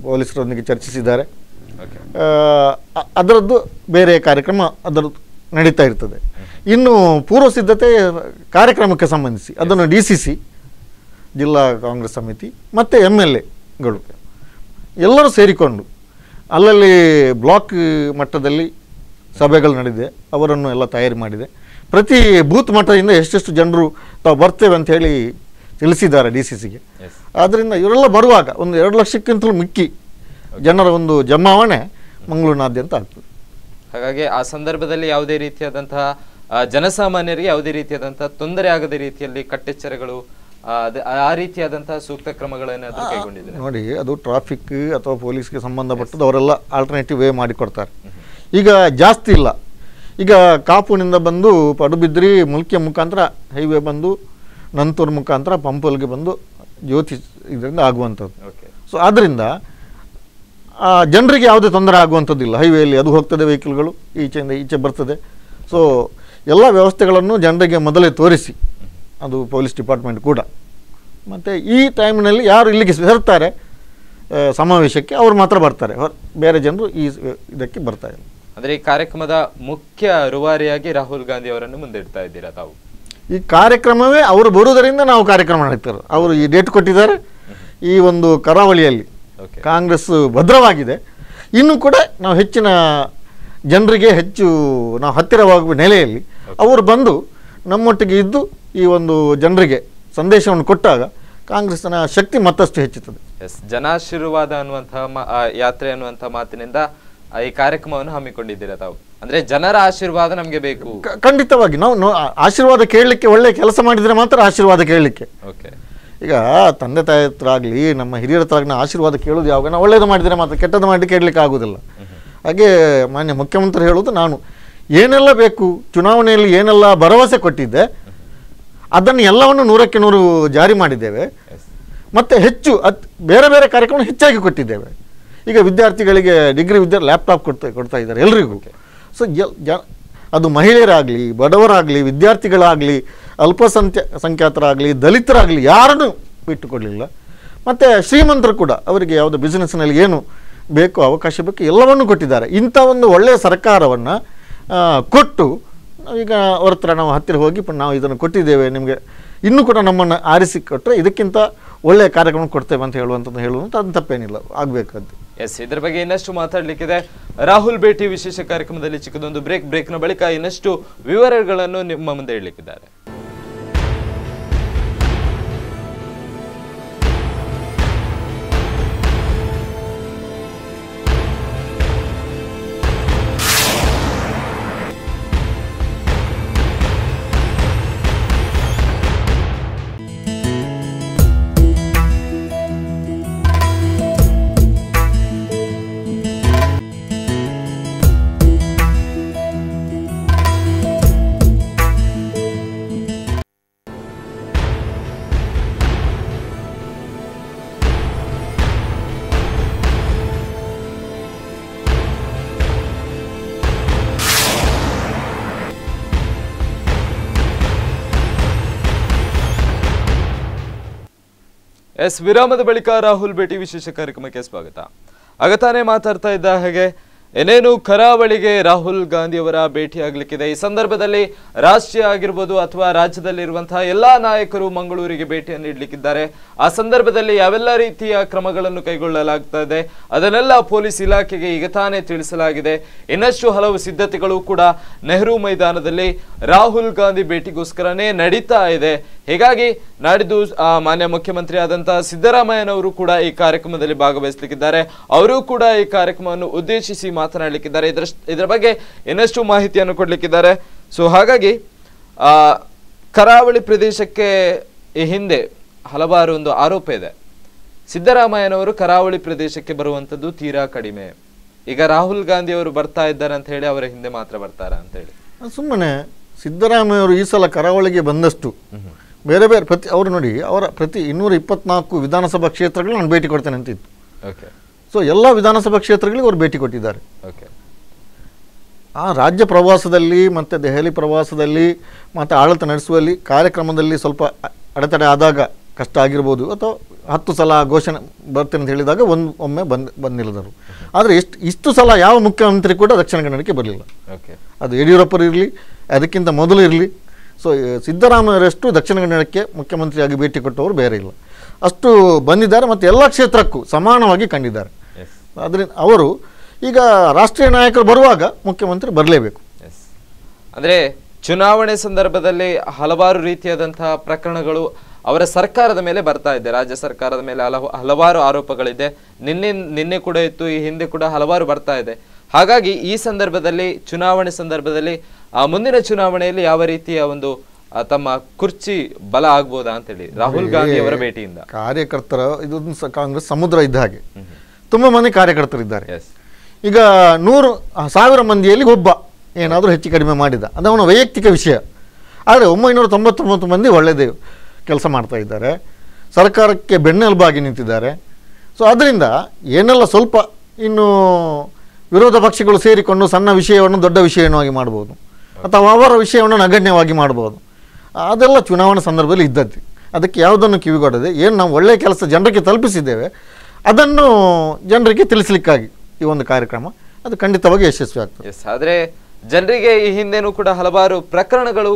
ಪೊಲೀಸರೊಂದಿಗೆ ಚರ್ಚಿಸಿದ್ದಾರೆ. ಅದರದ್ದು ಬೇರೆ ಕಾರ್ಯಕ್ರಮ ಅದರದ್ದು ನಡೀತಾ ಇರ್ತದೆ. ಇನ್ನು ಪೂರ್ವ ಸಿದ್ಧತೆ ಕಾರ್ಯಕ್ರಮಕ್ಕೆ ಸಂಬಂಧಿಸಿ ಅದನ್ನು DCC ಜಿಲ್ಲಾ ಕಾಂಗ್ರೆಸ್ ಸಮಿತಿ ಮತ್ತು MLAಗಳು ಎಲ್ಲರೂ ಸೇರಿಕೊಂಡು ಅಲ್ಲಲ್ಲಿ ಬ್ಲಾಕ್ ಮಟ್ಟದಲ್ಲಿ ಸಭೆಗಳು ನಡೆದಿದೆ, ಅವರನ್ನು ಎಲ್ಲ ತಯಾರಿ ಮಾಡಿದೆ. ಪ್ರತಿ ಬೂತ್ ಮಟ್ಟದಿಂದ ಎಷ್ಟೆಷ್ಟು ಜನರು ತಾವು ಬರ್ತೇವೆ ಅಂತ ಹೇಳಿ ತಿಳಿಸಿದ್ದಾರೆ DCCಗೆ. ಆದ್ದರಿಂದ ಇವರೆಲ್ಲ ಬರುವಾಗ ಒಂದು 2 ಲಕ್ಷಕ್ಕಿಂತಲೂ ಮಿಕ್ಕಿ ಜನರ ಒಂದು ಜಮಾವಣೆ ಮಂಗಳೂರಿನಾದ್ಯಂತ ಆಗ್ತದೆ. ಹಾಗಾಗಿ ಆ ಸಂದರ್ಭದಲ್ಲಿ ಯಾವುದೇ ರೀತಿಯಾದಂತಹ ಜನಸಾಮಾನ್ಯರಿಗೆ ಯಾವುದೇ ರೀತಿಯಾದಂತಹ ತೊಂದರೆ ಆಗದ ರೀತಿಯಲ್ಲಿ ಕಟ್ಟೆಚ್ಚರಗಳು ಆ ರೀತಿಯಾದಂತಹ ಸೂಕ್ತ ಕ್ರಮಗಳೇನಾದರೂ ಕೈಗೊಂಡಿದ್ದಾರೆ? ನೋಡಿ, ಅದು ಟ್ರಾಫಿಕ್ ಅಥವಾ ಪೊಲೀಸ್ಗೆ ಸಂಬಂಧಪಟ್ಟದ್ದು ಅವರೆಲ್ಲ ಆಲ್ಟರ್ನೇಟಿವ್ ವೇ ಮಾಡಿಕೊಡ್ತಾರೆ. ಈಗ ಜಾಸ್ತಿ ಇಲ್ಲ. ಈಗ ಕಾಪುನಿಂದ ಬಂದು ಪಡುಬಿದ್ರಿ ಮುಲ್ಕಿಯ ಮುಖಾಂತರ ಹೈವೇ ಬಂದು ನಂತೂರು ಮುಖಾಂತರ ಪಂಪೋಲ್ಗೆ ಬಂದು ಜ್ಯೋತಿ ಇದರಿಂದ ಆಗುವಂಥದ್ದು. ಸೊ ಆದ್ದರಿಂದ ಜನರಿಗೆ ಯಾವುದೇ ತೊಂದರೆ ಆಗುವಂಥದ್ದಿಲ್ಲ. ಹೈವೇಯಲ್ಲಿ ಅದು ಹೋಗ್ತದೆ, ವೆಹಿಕಲ್ಗಳು ಈಚೆಯಿಂದ ಈಚೆ ಬರ್ತದೆ. ಸೊ ಎಲ್ಲ ವ್ಯವಸ್ಥೆಗಳನ್ನು ಜನರಿಗೆ ಮೊದಲೇ ತೋರಿಸಿ, ಅದು ಪೊಲೀಸ್ ಡಿಪಾರ್ಟ್ಮೆಂಟ್ ಕೂಡ. ಮತ್ತು ಈ ಟೈಮ್ನಲ್ಲಿ ಯಾರು ಇಲ್ಲಿಗೆ ಸೇರ್ತಾರೆ ಸಮಾವೇಶಕ್ಕೆ ಅವರು ಮಾತ್ರ ಬರ್ತಾರೆ, ಬೇರೆ ಜನರು ಈ ಇದಕ್ಕೆ ಬರ್ತಾ ಇಲ್ಲ. ಅಂದರೆ ಈ ಕಾರ್ಯಕ್ರಮದ ಮುಖ್ಯ ರೂವಾರಿಯಾಗಿ ರಾಹುಲ್ ಗಾಂಧಿ ಅವರನ್ನು ಮುಂದಿಡ್ತಾ ಇದ್ದೀರಾ ತಾವು? ಈ ಕಾರ್ಯಕ್ರಮವೇ ಅವರು ಬರುವುದರಿಂದ ನಾವು ಕಾರ್ಯಕ್ರಮ ನಡೀತಾರೆ. ಅವರು ಈ ಡೇಟ್ ಕೊಟ್ಟಿದ್ದಾರೆ. ಈ ಒಂದು ಕರಾವಳಿಯಲ್ಲಿ ಕಾಂಗ್ರೆಸ್ ಭದ್ರವಾಗಿದೆ. ಇನ್ನು ಕೂಡ ನಾವು ಹೆಚ್ಚಿನ ಜನರಿಗೆ ನಾವು ಹತ್ತಿರವಾಗುವ ನೆಲೆಯಲ್ಲಿ ಅವರು ಬಂದು ನಮ್ಮೊಟ್ಟಿಗೆ ಇದ್ದು ಈ ಒಂದು ಜನರಿಗೆ ಸಂದೇಶವನ್ನು ಕೊಟ್ಟಾಗ ಕಾಂಗ್ರೆಸ್ನ ಶಕ್ತಿ ಮತ್ತಷ್ಟು ಹೆಚ್ಚುತ್ತದೆ. ಜನಾಶೀರ್ವಾದ ಅನ್ನುವಂತಹ ಯಾತ್ರೆ ಅನ್ನುವಂತಹ ಮಾತಿನಿಂದ ಈ ಕಾರ್ಯಕ್ರಮವನ್ನು ಹಮ್ಮಿಕೊಂಡಿದ್ದೀರಾ ತಾವು? ಅಂದ್ರೆ ಜನರ ಆಶೀರ್ವಾದ ನಮಗೆ ಬೇಕು. ಖಂಡಿತವಾಗಿ ನಾವು ಆಶೀರ್ವಾದ ಕೇಳಲಿಕ್ಕೆ, ಒಳ್ಳೆ ಕೆಲಸ ಮಾಡಿದ್ರೆ ಮಾತ್ರ ಆಶೀರ್ವಾದ ಕೇಳಲಿಕ್ಕೆ. ಈಗ ತಂದೆ ತಾಯಿ ಹತ್ರ ಆಗಲಿ ನಮ್ಮ ಹಿರಿಯರ ಹತ್ರ ಆಗಲಿ ಆಶೀರ್ವಾದ ಕೇಳೋದು ಯಾವಾಗ ನಾವು ಒಳ್ಳೇದು ಮಾಡಿದರೆ ಮಾತ್ರ, ಕೆಟ್ಟದ್ದು ಮಾಡಿ ಕೇಳಲಿಕ್ಕೆ ಆಗೋದಿಲ್ಲ. ಹಾಗೆ ಮಾನ್ಯ ಮುಖ್ಯಮಂತ್ರಿ ಹೇಳೋದು, ನಾನು ಏನೆಲ್ಲ ಬೇಕು ಚುನಾವಣೆಯಲ್ಲಿ ಏನೆಲ್ಲ ಭರವಸೆ ಕೊಟ್ಟಿದ್ದೆ ಅದನ್ನು ಎಲ್ಲವನ್ನು 100ಕ್ಕೆ 100 ಜಾರಿ ಮಾಡಿದ್ದೇವೆ. ಮತ್ತು ಹೆಚ್ಚು ಬೇರೆ ಬೇರೆ ಕಾರ್ಯಕ್ರಮ ಹೆಚ್ಚಾಗಿ ಕೊಟ್ಟಿದ್ದೇವೆ. ಈಗ ವಿದ್ಯಾರ್ಥಿಗಳಿಗೆ ಡಿಗ್ರಿ ಲ್ಯಾಪ್ಟಾಪ್ ಕೊಡ್ತಾ ಇದ್ದಾರೆ ಎಲ್ರಿಗೂ. ಸೊ ಅದು ಮಹಿಳೆಯರಾಗಲಿ, ಬಡವರಾಗಲಿ, ವಿದ್ಯಾರ್ಥಿಗಳಾಗಲಿ, ಅಲ್ಪಸಂಖ್ಯಾತರಾಗಲಿ, ದಲಿತರಾಗಲಿ ಯಾರನ್ನೂ ಬಿಟ್ಟುಕೊಡಲಿಲ್ಲ. ಮತ್ತು ಶ್ರೀಮಂತರು ಕೂಡ ಅವರಿಗೆ ಯಾವುದೋ ಬಿಸ್ನೆಸ್ನಲ್ಲಿ ಏನು ಬೇಕು ಅವಕಾಶ ಬೇಕು ಎಲ್ಲವನ್ನೂ ಕೊಟ್ಟಿದ್ದಾರೆ. ಇಂಥ ಒಂದು ಒಳ್ಳೆಯ ಸರ್ಕಾರವನ್ನು ಕೊಟ್ಟು ಈಗ ಅವ್ರ ಹತ್ರ ನಾವು ಹತ್ತಿರ ಹೋಗಿ ನಾವು ಇದನ್ನು ಕೊಟ್ಟಿದ್ದೇವೆ, ನಿಮಗೆ ಇನ್ನೂ ಕೂಡ ನಮ್ಮನ್ನು ಆರಿಸಿಕೊಟ್ರೆ ಇದಕ್ಕಿಂತ ಒಳ್ಳೆಯ ಕಾರ್ಯಕ್ರಮ ಕೊಡ್ತೇವೆ ಅಂತ ಹೇಳುವಂಥದ್ದು ಅದು ತಪ್ಪೇನಿಲ್ಲ, ಆಗಬೇಕಾದ್ದು. ಇದ್ರ ಬಗ್ಗೆ ಇನ್ನಷ್ಟು ಮಾತಾಡಲಿಕ್ಕಿದೆ. ರಾಹುಲ್ ಭೇಟಿ ವಿಶೇಷ ಕಾರ್ಯಕ್ರಮದಲ್ಲಿ ಚಿಕ್ಕದೊಂದು ಬ್ರೇಕ್ನ ಬಳಿಕ ಇನ್ನಷ್ಟು ವಿವರಗಳನ್ನು ನಿಮ್ಮ ಮುಂದೆ ಇಡಲಿಕ್ಕಿದ್ದಾರೆ. ವಿರಾಮದ ಬಳಿಕ ರಾಹುಲ್ ಭೇಟಿ ವಿಶೇಷ ಕಾರ್ಯಕ್ರಮಕ್ಕೆ ಸ್ವಾಗತ. ಆಗತಾನೆ ಮಾತಾಡ್ತಾ ಇದ್ದ ಹಾಗೆ ಏನೇನು ಕರಾವಳಿಗೆ ರಾಹುಲ್ ಗಾಂಧಿ ಅವರ ಭೇಟಿಯಾಗಲಿಕ್ಕಿದೆ. ಈ ಸಂದರ್ಭದಲ್ಲಿ ರಾಷ್ಟ್ರೀಯ ಆಗಿರ್ಬೋದು ಅಥವಾ ರಾಜ್ಯದಲ್ಲಿರುವಂತಹ ಎಲ್ಲಾ ನಾಯಕರು ಮಂಗಳೂರಿಗೆ ಭೇಟಿಯನ್ನು ನೀಡಲಿಕ್ಕಿದ್ದಾರೆ. ಆ ಸಂದರ್ಭದಲ್ಲಿ ಯಾವೆಲ್ಲ ರೀತಿಯ ಕ್ರಮಗಳನ್ನು ಕೈಗೊಳ್ಳಲಾಗ್ತಾ ಇದೆ ಅದನ್ನೆಲ್ಲ ಪೊಲೀಸ್ ಇಲಾಖೆಗೆ ಈಗ ತಾನೇ ತಿಳಿಸಲಾಗಿದೆ. ಇನ್ನಷ್ಟು ಹಲವು ಸಿದ್ಧತೆಗಳು ಕೂಡ ನೆಹರು ಮೈದಾನದಲ್ಲಿ ರಾಹುಲ್ ಗಾಂಧಿ ಭೇಟಿಗೋಸ್ಕರನೇ ನಡೀತಾ ಇದೆ. ಹೀಗಾಗಿ ನಾಡಿದ್ದು ಮಾನ್ಯ ಮುಖ್ಯಮಂತ್ರಿ ಆದಂತಹ ಸಿದ್ದರಾಮಯ್ಯನವರು ಕೂಡ ಈ ಕಾರ್ಯಕ್ರಮದಲ್ಲಿ ಭಾಗವಹಿಸಲಿಕ್ಕಿದ್ದಾರೆ. ಅವರು ಕೂಡ ಈ ಕಾರ್ಯಕ್ರಮವನ್ನು ಉದ್ದೇಶಿಸಿ ಮಾತನಾಡಲಿಕ್ಕಿದ್ದಾರೆ. ಇದರ ಬಗ್ಗೆ ಇನ್ನಷ್ಟು ಮಾಹಿತಿಯನ್ನು ಕೊಡ್ಲಿಕ್ಕಿದ್ದಾರೆ. ಸೊ ಹಾಗಾಗಿ ಕರಾವಳಿ ಪ್ರದೇಶಕ್ಕೆ ಈ ಹಿಂದೆ ಹಲವಾರು ಒಂದು ಆರೋಪ ಇದೆ. ಸಿದ್ದರಾಮಯ್ಯನವರು ಕರಾವಳಿ ಪ್ರದೇಶಕ್ಕೆ ಬರುವಂತದ್ದು ತೀರಾ ಕಡಿಮೆ. ಈಗ ರಾಹುಲ್ ಗಾಂಧಿ ಅವರು ಬರ್ತಾ ಇದ್ದಾರೆ ಅಂತ ಹೇಳಿ ಅವರ ಹಿಂದೆ ಮಾತ್ರ ಬರ್ತಾರ ಅಂತ ಹೇಳಿ ಸುಮ್ಮನೆ ಸಿದ್ದರಾಮಯ್ಯ ಅವರು ಈ ಸಲ ಕರಾವಳಿಗೆ ಬಂದಷ್ಟು ಬೇರೆ ಬೇರೆ ಅವರು ನೋಡಿ ಅವರ ಪ್ರತಿ 224 ವಿಧಾನಸಭಾ ಕ್ಷೇತ್ರಗಳು ನಾನು ಭೇಟಿ ಕೊಡ್ತೇನೆ ಅಂತಿತ್ತು. ಸೊ ಎಲ್ಲ ವಿಧಾನಸಭಾ ಕ್ಷೇತ್ರಗಳಿಗೆ ಅವರು ಭೇಟಿ ಕೊಟ್ಟಿದ್ದಾರೆ. ಆ ರಾಜ್ಯ ಪ್ರವಾಸದಲ್ಲಿ ಮತ್ತು ದೆಹಲಿ ಪ್ರವಾಸದಲ್ಲಿ ಮತ್ತು ಆಡಳಿತ ನಡೆಸುವಲ್ಲಿ ಕಾರ್ಯಕ್ರಮದಲ್ಲಿ ಸ್ವಲ್ಪ ಅಡೆತಡೆ ಆದಾಗ ಕಷ್ಟ ಆಗಿರ್ಬೋದು, ಅಥವಾ 10 ಸಲ ಘೋಷಣೆ ಬರ್ತೇನೆ ಅಂತ ಹೇಳಿದಾಗ ಒಮ್ಮೆ ಬಂದಿಲ್ಲದರು. ಆದರೆ ಇಷ್ಟು ಸಲ ಯಾವ ಮುಖ್ಯಮಂತ್ರಿ ಕೂಡ ದಕ್ಷಿಣ ಕನ್ನಡಕ್ಕೆ ಬರಲಿಲ್ಲ. ಅದು ಯಡಿಯೂರಪ್ಪರು ಇರಲಿ, ಅದಕ್ಕಿಂತ ಮೊದಲು ಇರಲಿ. ಸೊ ಸಿದ್ದರಾಮಯ್ಯರಷ್ಟು ದಕ್ಷಿಣ ಕನ್ನಡಕ್ಕೆ ಮುಖ್ಯಮಂತ್ರಿಯಾಗಿ ಭೇಟಿ ಕೊಟ್ಟವರು ಬೇರೆ ಇಲ್ಲ. ಅಷ್ಟು ಬಂದಿದ್ದಾರೆ ಮತ್ತು ಎಲ್ಲ ಕ್ಷೇತ್ರಕ್ಕೂ ಸಮಾನವಾಗಿ ಕಂಡಿದ್ದಾರೆ. ಅದರಿಂದ ಅವರು ಈಗ ರಾಷ್ಟ್ರೀಯ ನಾಯಕರು ಬರುವಾಗ ಮುಖ್ಯಮಂತ್ರಿ ಬರಲೇಬೇಕು. ಅಂದರೆ ಚುನಾವಣೆ ಸಂದರ್ಭದಲ್ಲಿ ಹಲವಾರು ರೀತಿಯಾದಂತಹ ಪ್ರಕರಣಗಳು ಅವರ ಸರ್ಕಾರದ ಮೇಲೆ ಬರ್ತಾ ಇದೆ. ರಾಜ್ಯ ಸರ್ಕಾರದ ಮೇಲೆ ಹಲವಾರು ಆರೋಪಗಳಿದೆ. ನಿನ್ನೆ ಕೂಡ ಇತ್ತು, ಈ ಹಿಂದೆ ಕೂಡ ಹಲವಾರು ಬರ್ತಾ ಇದೆ. ಹಾಗಾಗಿ ಈ ಸಂದರ್ಭದಲ್ಲಿ ಚುನಾವಣೆ ಸಂದರ್ಭದಲ್ಲಿ ಮುಂದಿನ ಚುನಾವಣೆಯಲ್ಲಿ ಯಾವ ರೀತಿಯ ಒಂದು ತಮ್ಮ ಕುರ್ಚಿ ಬಲ ಆಗ್ಬೋದಾ ಅಂತ ಹೇಳಿ ರಾಹುಲ್ ಗಾಂಧಿ ಅವರ ಭೇಟಿಯಿಂದ ಕಾರ್ಯಕರ್ತರ ಇದೊಂದು ಕಾಂಗ್ರೆಸ್ ಸಮುದ್ರ ಇದ್ದ ಹಾಗೆ ತುಂಬಾ ಮಂದಿ ಕಾರ್ಯಕರ್ತರಿದ್ದಾರೆ. ಈಗ 100,000 ಮಂದಿಯಲ್ಲಿ ಒಬ್ಬ ಏನಾದರೂ ಹೆಚ್ಚು ಕಡಿಮೆ ಮಾಡಿದ ಅದು ಅವನ ವೈಯಕ್ತಿಕ ವಿಷಯ. ಆದರೆ 999 ಮಂದಿ ಒಳ್ಳೆಯದೇ ಕೆಲಸ ಮಾಡ್ತಾ ಇದ್ದಾರೆ, ಸರ್ಕಾರಕ್ಕೆ ಬೆನ್ನೆಲುಬಾಗಿ ನಿಂತಿದ್ದಾರೆ. ಸೊ ಅದರಿಂದ ಏನೆಲ್ಲ ಸ್ವಲ್ಪ ಇನ್ನು ವಿರೋಧ ಪಕ್ಷಗಳು ಸೇರಿಕೊಂಡು ಸಣ್ಣ ವಿಷಯವನ್ನು ದೊಡ್ಡ ವಿಷಯವಾಗಿ ಮಾಡ್ಬೋದು, ಅಥವಾ ಅವರ ವಿಷಯವನ್ನು ನಗಣ್ಯವಾಗಿ ಮಾಡ್ಬೋದು. ಅದೆಲ್ಲ ಚುನಾವಣಾ ಸಂದರ್ಭದಲ್ಲಿ ಇದ್ದದ್ದು. ಅದಕ್ಕೆ ಯಾವುದನ್ನು ಕಿವಿಗೊಡದೆ ಏನು ನಾವು ಒಳ್ಳೆಯ ಕೆಲಸ ಜನರಿಗೆ ತಲುಪಿಸಿದ್ದೇವೆ ಅದನ್ನು ಜನರಿಗೆ ತಿಳಿಸ್ಲಿಕ್ಕಾಗಿ ಈ ಒಂದು ಕಾರ್ಯಕ್ರಮ ಅದು ಖಂಡಿತವಾಗಿ ಯಶಸ್ವಿ ಆಗ್ತದೆ. ಆದರೆ ಜನರಿಗೆ ಈ ಹಿಂದೆನೂ ಕೂಡ ಹಲವಾರು ಪ್ರಕರಣಗಳು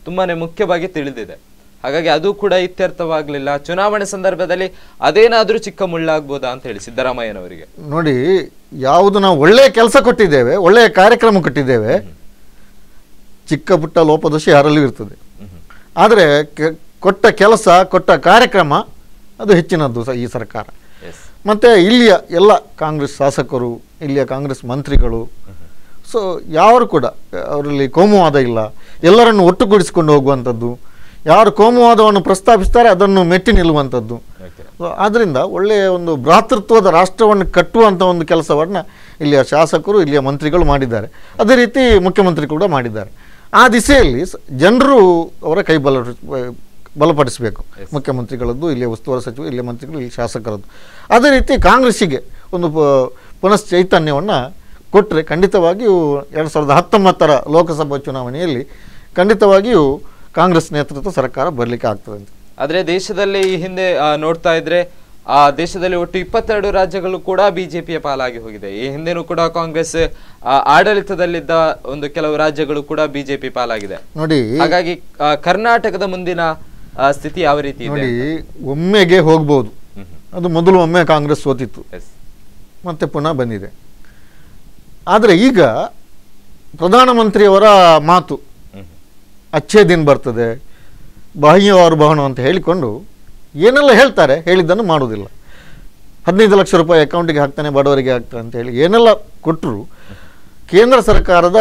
ತುಂಬಾನೇ ಮುಖ್ಯವಾಗಿ ತಿಳಿದಿದೆ. ಹಾಗಾಗಿ ಅದು ಕೂಡ ಇತ್ಯರ್ಥವಾಗಲಿಲ್ಲ. ಚುನಾವಣೆ ಸಂದರ್ಭದಲ್ಲಿ ಅದೇನಾದ್ರೂ ಚಿಕ್ಕ ಮುಳ್ಳಾಗ್ಬೋದಾ ಅಂತ ಹೇಳಿ ಸಿದ್ದರಾಮಯ್ಯನವರಿಗೆ ನೋಡಿ, ಯಾವುದು ನಾವು ಒಳ್ಳೆಯ ಕೆಲಸ ಕೊಟ್ಟಿದ್ದೇವೆ, ಒಳ್ಳೆಯ ಕಾರ್ಯಕ್ರಮ ಕೊಟ್ಟಿದ್ದೇವೆ, ಚಿಕ್ಕ ಪುಟ್ಟ ಲೋಪದೋಷ ಯಾರಲ್ಲೂ ಇರ್ತದೆ. ಆದರೆ ಕೊಟ್ಟ ಕೆಲಸ ಕೊಟ್ಟ ಕಾರ್ಯಕ್ರಮ ಅದು ಹೆಚ್ಚಿನದ್ದು ಈ ಸರ್ಕಾರ. ಮತ್ತು ಇಲ್ಲಿಯ ಎಲ್ಲ ಕಾಂಗ್ರೆಸ್ ಶಾಸಕರು, ಇಲ್ಲಿಯ ಕಾಂಗ್ರೆಸ್ ಮಂತ್ರಿಗಳು, ಸೊ ಯಾರು ಕೂಡ ಅವರಲ್ಲಿ ಕೋಮುವಾದ ಇಲ್ಲ, ಎಲ್ಲರನ್ನು ಒಟ್ಟುಗೂಡಿಸಿಕೊಂಡು ಹೋಗುವಂಥದ್ದು, ಯಾರು ಕೋಮುವಾದವನ್ನು ಪ್ರಸ್ತಾಪಿಸ್ತಾರೆ ಅದನ್ನು ಮೆಟ್ಟಿ ನಿಲ್ಲುವಂಥದ್ದು. ಆದ್ದರಿಂದ ಒಳ್ಳೆಯ ಒಂದು ಭ್ರಾತೃತ್ವದ ರಾಷ್ಟ್ರವನ್ನು ಕಟ್ಟುವಂಥ ಒಂದು ಕೆಲಸವನ್ನು ಇಲ್ಲಿಯ ಶಾಸಕರು, ಇಲ್ಲಿಯ ಮಂತ್ರಿಗಳು ಮಾಡಿದ್ದಾರೆ. ಅದೇ ರೀತಿ ಮುಖ್ಯಮಂತ್ರಿ ಕೂಡ ಮಾಡಿದ್ದಾರೆ. ಆ ದಿಸೆಯಲ್ಲಿ ಜನರು ಅವರ ಕೈ ಬಲಪಡಿಸಬೇಕು. ಮುಖ್ಯಮಂತ್ರಿಗಳದ್ದು, ಇಲ್ಲಿಯ ಉಸ್ತುವಾರಿ ಸಚಿವರು, ಇಲ್ಲಿಯ ಮಂತ್ರಿಗಳು, ಇಲ್ಲಿ ಶಾಸಕರದ್ದು. ಅದೇ ರೀತಿ ಕಾಂಗ್ರೆಸ್ಸಿಗೆ ಒಂದು ಪುನಶ್ಚೈತನ್ಯವನ್ನು ಕೊಟ್ಟರೆ ಖಂಡಿತವಾಗಿಯೂ 2019 ಲೋಕಸಭಾ ಚುನಾವಣೆಯಲ್ಲಿ ಖಂಡಿತವಾಗಿಯೂ ಕಾಂಗ್ರೆಸ್ ನೇತೃತ್ವ ಸರ್ಕಾರ ಬರಲಿಕ್ಕೆ ಆಗ್ತದೆ ಅಂತ. ಆದರೆ ದೇಶದಲ್ಲಿ ಈ ಹಿಂದೆ ನೋಡ್ತಾ ಇದ್ರೆ ಆ ದೇಶದಲ್ಲಿ ಒಟ್ಟು 22 ರಾಜ್ಯಗಳು ಕೂಡ ಬಿಜೆಪಿಯ ಪಾಲಾಗಿ ಹೋಗಿದೆ. ಈ ಹಿಂದೆನೂ ಕೂಡ ಕಾಂಗ್ರೆಸ್ ಆಡಳಿತದಲ್ಲಿದ್ದ ಒಂದು ಕೆಲವು ರಾಜ್ಯಗಳು ಕೂಡ ಬಿಜೆಪಿ ಪಾಲಾಗಿದೆ ನೋಡಿ. ಹಾಗಾಗಿ ಕರ್ನಾಟಕದ ಮುಂದಿನ ಸ್ಥಿತಿ ಯಾವ ರೀತಿ ಇದೆ? ನೋಡಿ, ಒಮ್ಮೆಗೆ ಹೋಗ್ಬೋದು. ಅದು ಮೊದಲು ಒಮ್ಮೆ ಕಾಂಗ್ರೆಸ್ ಸೋತಿತ್ತು, ಮತ್ತೆ ಪುನಃ ಬಂದಿದೆ. ಆದರೆ ಈಗ ಪ್ರಧಾನಮಂತ್ರಿಯವರ ಮಾತು ಅಚ್ಚೇ ದಿನ ಬರ್ತದೆ, ಬಾಹ್ಯವಾರು ಭವನ ಅಂತ ಹೇಳಿಕೊಂಡು ಏನೆಲ್ಲ ಹೇಳ್ತಾರೆ, ಹೇಳಿದ್ದನ್ನು ಮಾಡೋದಿಲ್ಲ. 15 ಲಕ್ಷ ರೂಪಾಯಿ ಅಕೌಂಟಿಗೆ ಹಾಕ್ತಾನೆ, ಬಡವರಿಗೆ ಹಾಕ್ತಾನೆ ಅಂತ ಹೇಳಿ ಏನೆಲ್ಲ ಕೊಟ್ಟರು. ಕೇಂದ್ರ ಸರ್ಕಾರದ